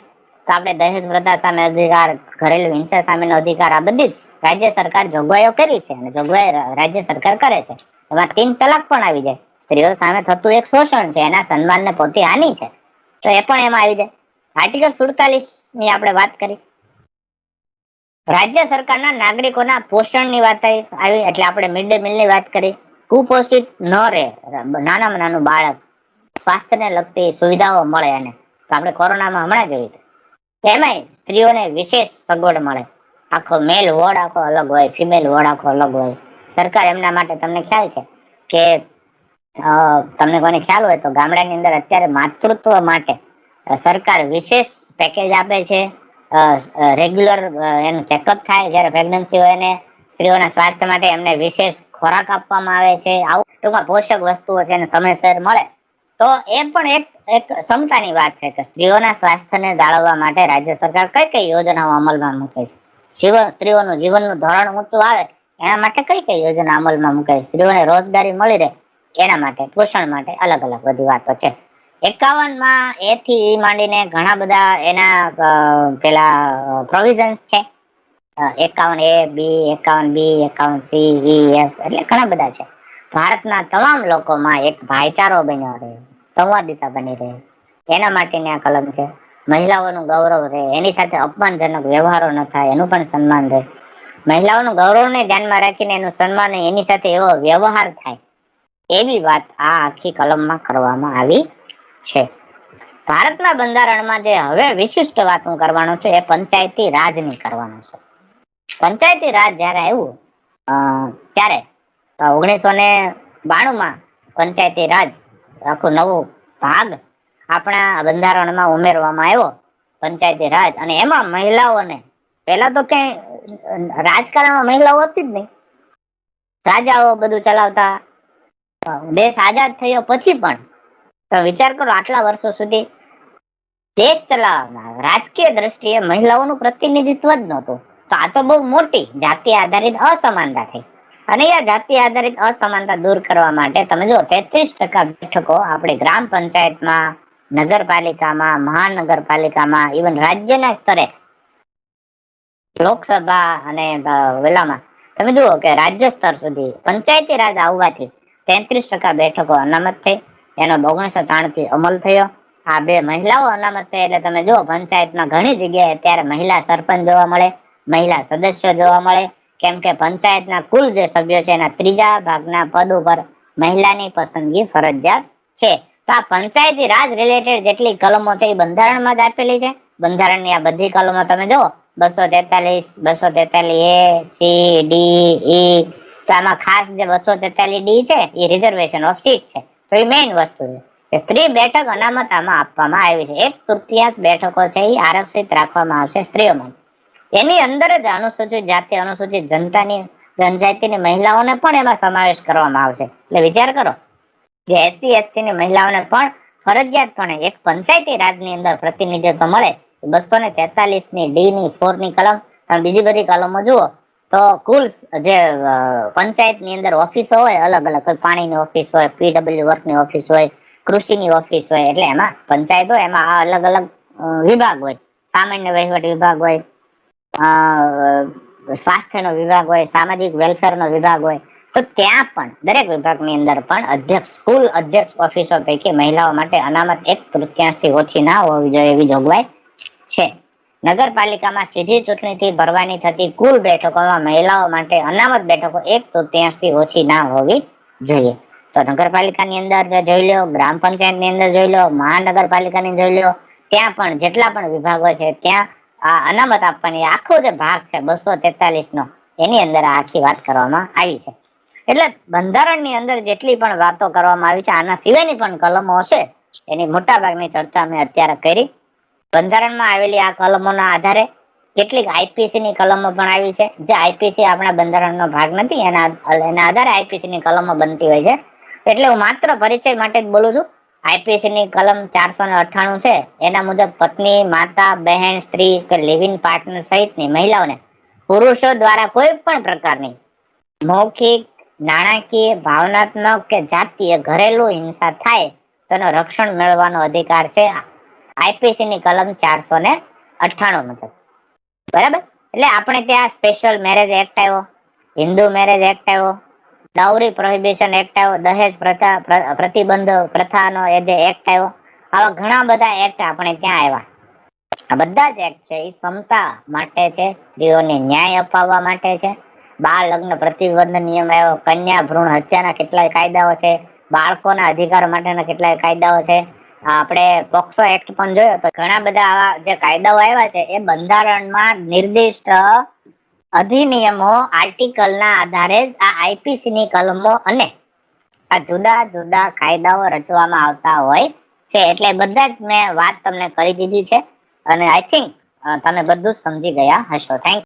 તો આપણે દહેજ પ્રથા સામે અધિકાર, ઘરેલુ હિંસા સામેનો અધિકાર, આ બધી રાજ્ય સરકાર જોગવાઈઓ કરી છે અને જોગવાઈ રાજ્ય સરકાર કરે છે. એમાં 3 તલાક પણ આવી જાય. સ્ત્રીઓ સામે થતું એક શોષણ છે, એના સન્માનને પોતે હાનિ છે, તો એ પણ એમાં આવી જાય. આર્ટિકલ 47 ની આપણે વાત કરી. રાજ્ય સરકારના નાગરિકોના પોષણની વાત આવી એટલે આપણે મિડ ડે મીલની વાત કરી. કુપોષિત ન રહે નાનામાં નાનું બાળક, સ્વાસ્થ્યને લગતી સુવિધાઓ મળે એને. તો આપણે કોરોનામાં હમણાં જોયું એમાંય સ્ત્રીઓને વિશેષ સગવડ મળે. આખો મેલ વોર્ડ આખો અલગ હોય, ફિમેલ વોર્ડ આખો અલગ હોય. સરકાર એમના માટે, તમને ખ્યાલ છે કે તમને કોઈને ખ્યાલ હોય તો ગામડાની અંદર અત્યારે માતૃત્વ માટે સરકાર વિશેષ પેકેજ આપે છે. રેગ્યુલર એનું ચેકઅપ થાય જ્યારે પ્રેગ્નન્સી હોય ને સ્ત્રીઓના સ્વાસ્થ્ય માટે એમને વિશેષ ખોરાક આપવામાં આવે છે. આવું ટૂંકમાં પોષક વસ્તુઓ છે ને સમયસર મળે. તો એ પણ એક ક્ષમતાની વાત છે કે સ્ત્રીઓના સ્વાસ્થ્યને જાળવવા માટે રાજ્ય સરકાર કઈ કઈ યોજનાઓ અમલમાં મૂકે છે. સ્ત્રીઓનું જીવનનું ધોરણ ઊંચું આવે એના માટે કઈ કઈ યોજના અમલમાં મૂકે છે. સ્ત્રીઓને રોજગારી મળી રહે એના માટે, પોષણ માટે અલગ અલગ બધી વાતો છે. 51 માં એ થી ઈ માંડીને ઘણા બધા એના પેલા પ્રોવિઝન્સ છે. 51A, B, 51B, 51C, E, F એટલે ઘણા બધા છે. ભારતના તમામ લોકોમાં એક ભાઈચારો બન્યો રહે, સંવાદિતા બની રહે એના માટેની આ કલમ છે. મહિલાઓનું ગૌરવ રહે, એની સાથે અપમાનજનક વ્યવહારો ન થાય એનું પણ સન્માન રહે. મહિલાઓનું ગૌરવને ધ્યાનમાં રાખીને એનું સન્માન, એની સાથે એવો વ્યવહાર થાય એવી વાત આ આખી કલમમાં કરવામાં આવી છે. ભારતના બંધારણમાં જે હવે વિશિષ્ટ વાત હું કરવાનું છું એ પંચાયતી રાજની કરવાનું છે. પંચાયતી રાજ જયારે આવ્યું ત્યારે 1992 માં પંચાયતી રાજ આખો નવો ભાગ આપણા બંધારણમાં ઉમેરવામાં આવ્યો, પંચાયતી રાજ. અને એમાં મહિલાઓને, પેલા તો ક્યાંય રાજકારણમાં મહિલાઓ હતી જ નહીં, રાજાઓ બધું ચલાવતા. દેશ આઝાદ થયો પછી પણ તો વિચાર કરો, આટલા વર્ષો સુધી દેશ ચલાવવાના રાજકીય દ્રષ્ટિએ મહિલાઓનું પ્રતિનિધિત્વ જ નહોતું. તો આ તો બહુ મોટી જાતિ આધારિત અસમાનતા થઈ. અને આ જાતિ આધારિત અસમાનતા દૂર કરવા માટે તમે જો 33% બેઠકો આપણે ગ્રામ પંચાયતમાં, નગરપાલિકામાં, મહાનગરપાલિકામાં, ઇવન રાજ્યના સ્તરે લોકસભા અને વેલામાં તમે જુઓ કે રાજ્ય સ્તર સુધી પંચાયતી રાજ આવવાથી 33% બેઠકો અનામત થઈ. એનો 1993 થી અમલ થયો. આ બે મહિલાઓ અનામત થઈ એટલે તમે જુઓ પંચાયતમાં ઘણી જગ્યાએ અત્યારે મહિલા સરપંચ જોવા મળે, મહિલા સદસ્ય જોવા મળે. કેમ કે પંચાયતના કુલ જે સભ્યો છે એના 3 ભાગના પદ ઉપર મહિલાની પસંદગી ફરજિયાત છે. તો આ પંચાયતી રાજ રિલેટેડ જેટલી કલમો છે એ બંધારણમાં જ આપેલી છે. બંધારણની આ બધી કલમો તમે જુઓ, 243, 243A, C, D, E. તો આમાં ખાસ જે 243D છે એ રિઝર્વેશન ઓફ સીટ છે. તો એ મેઇન વસ્તુ છે કે સ્ત્રી બેઠક અનામત આમાં આપવામાં આવી છે. 1/3 બેઠકો છે એ આરક્ષિત રાખવામાં આવશે સ્ત્રીઓ માટે. એની અંદર જ અનુસૂચિત જાતિ, અનુસૂચિત જનજાતિની મહિલાઓને પણ એમાં સમાવેશ કરવામાં આવશે. એટલે વિચાર કરો કે SC, ST ની મહિલાઓને પણ ફરજિયાતપણે એક પંચાયતી રાજની અંદર પ્રતિનિધિત્વ મળે. 243 ની D ની 4 ની કલમ અને બીજી બધી કલમો જુઓ તો કુલ જે પંચાયતની અંદર ઓફિસો હોય અલગ અલગ, કોઈ પાણીની ઓફિસ હોય, PW વર્કની ઓફિસ હોય, કૃષિની ઓફિસ હોય, એટલે એમાં પંચાયત હોય એમાં આ અલગ અલગ વિભાગ હોય. સામાન્ય વહીવટ વિભાગ હોય, સ્વાસ્થ્યનો વિભાગ હોય, સામાજિક વેલફેરનો વિભાગ હોય. તો ત્યાં પણ દરેક વિભાગની અંદર પણ અધ્યક્ષ, કુલ અધ્યક્ષ ઓફિસો પૈકી મહિલાઓ માટે અનામત 1/3 થી ઓછી ના હોવી જોઈએ એવી જોગવાઈ છે. નગરપાલિકામાં સીધી ચૂંટણીથી ભરવાની થતી કુલ બેઠકોમાં મહિલાઓ માટે અનામત બેઠકો 1/3 થી ઓછી ના હોવી જોઈએ. તો નગરપાલિકાની અંદર જોઈ લો, ગ્રામ પંચાયતની અંદર જોઈ લો, મહાનગરપાલિકાની જોઈ લો, ત્યાં પણ જેટલા પણ વિભાગો છે ત્યાં આ અનામત આપવાની આખો જે ભાગ છે 243 નો, એની અંદર આખી વાત કરવામાં આવી છે. એટલે બંધારણની અંદર જેટલી પણ વાતો કરવામાં આવી છે, આના સિવાયની પણ કલમો હશે, એની મોટા ભાગની ચર્ચા મેં અત્યારે કરી. બંધારણમાં આવેલી આ કલમોના આધારે કેટલીક આઈપીસી ની કલમો પણ આવી છે. જે આઈપીસી આપણા બંધારણનો ભાગ નથી, એના આધારે આઈપીસી ની કલમો બનતી હોય છે. એટલે હું માત્ર પરિચય માટે જ બોલું છું. આઈપીસી ની કલમ 498 છે એના મુજબ પત્ની, માતા, બહેન, સ્ત્રી કે લિવ ઇન પાર્ટનર સહિતની મહિલાઓને પુરુષો દ્વારા કોઈ પણ પ્રકારની મૌખિક, નાણાકીય, ભાવનાત્મક કે જાતીય ઘરેલું હિંસા થાય તેનો રક્ષણ મેળવવાનો અધિકાર છે આઈપીસી ની કલમ 498 મુજબ. બરાબર? એટલે આપણે ત્યાં સ્પેશિયલ મેરેજ એક્ટ આવ્યો, હિન્દુ મેરેજ એક્ટ આવ્યો, ડાઉરી પ્રોહિબિશન એક્ટ આવ્યો, દહેજ પ્રતિબંધ પ્રથાનો એ જે એક્ટ આવ્યો, આવા ઘણા બધા એક્ટ આપણે ત્યાં આવ્યા. આ બધા જ એક્ટ છે એ સમતા માટે છે, સ્ત્રીઓને ન્યાય અપાવવા માટે છે. બાળ લગ્ન પ્રતિબંધ નિયમ આવ્યો, કન્યા ભ્રૂણ હત્યાના કેટલાય કાયદાઓ છે, બાળકોના અધિકાર માટેના કેટલાય કાયદાઓ છે. આપણે પોક્સો એક્ટ પણ જોયો તો ઘણા બધા આવા જે કાયદાઓ આવ્યા છે એ બંધારણમાં નિર્દિષ્ટ અધિનિયમો આર્ટિકલના આધારે જ આ આઈપીસી ની કલમો અને આ જુદા જુદા કાયદાઓ રચવામાં આવતા હોય છે. એટલે બધા જ મેં વાત તમને કરી દીધી છે અને આઈ થિંક તમે બધું જ સમજી ગયા હશો. થેન્ક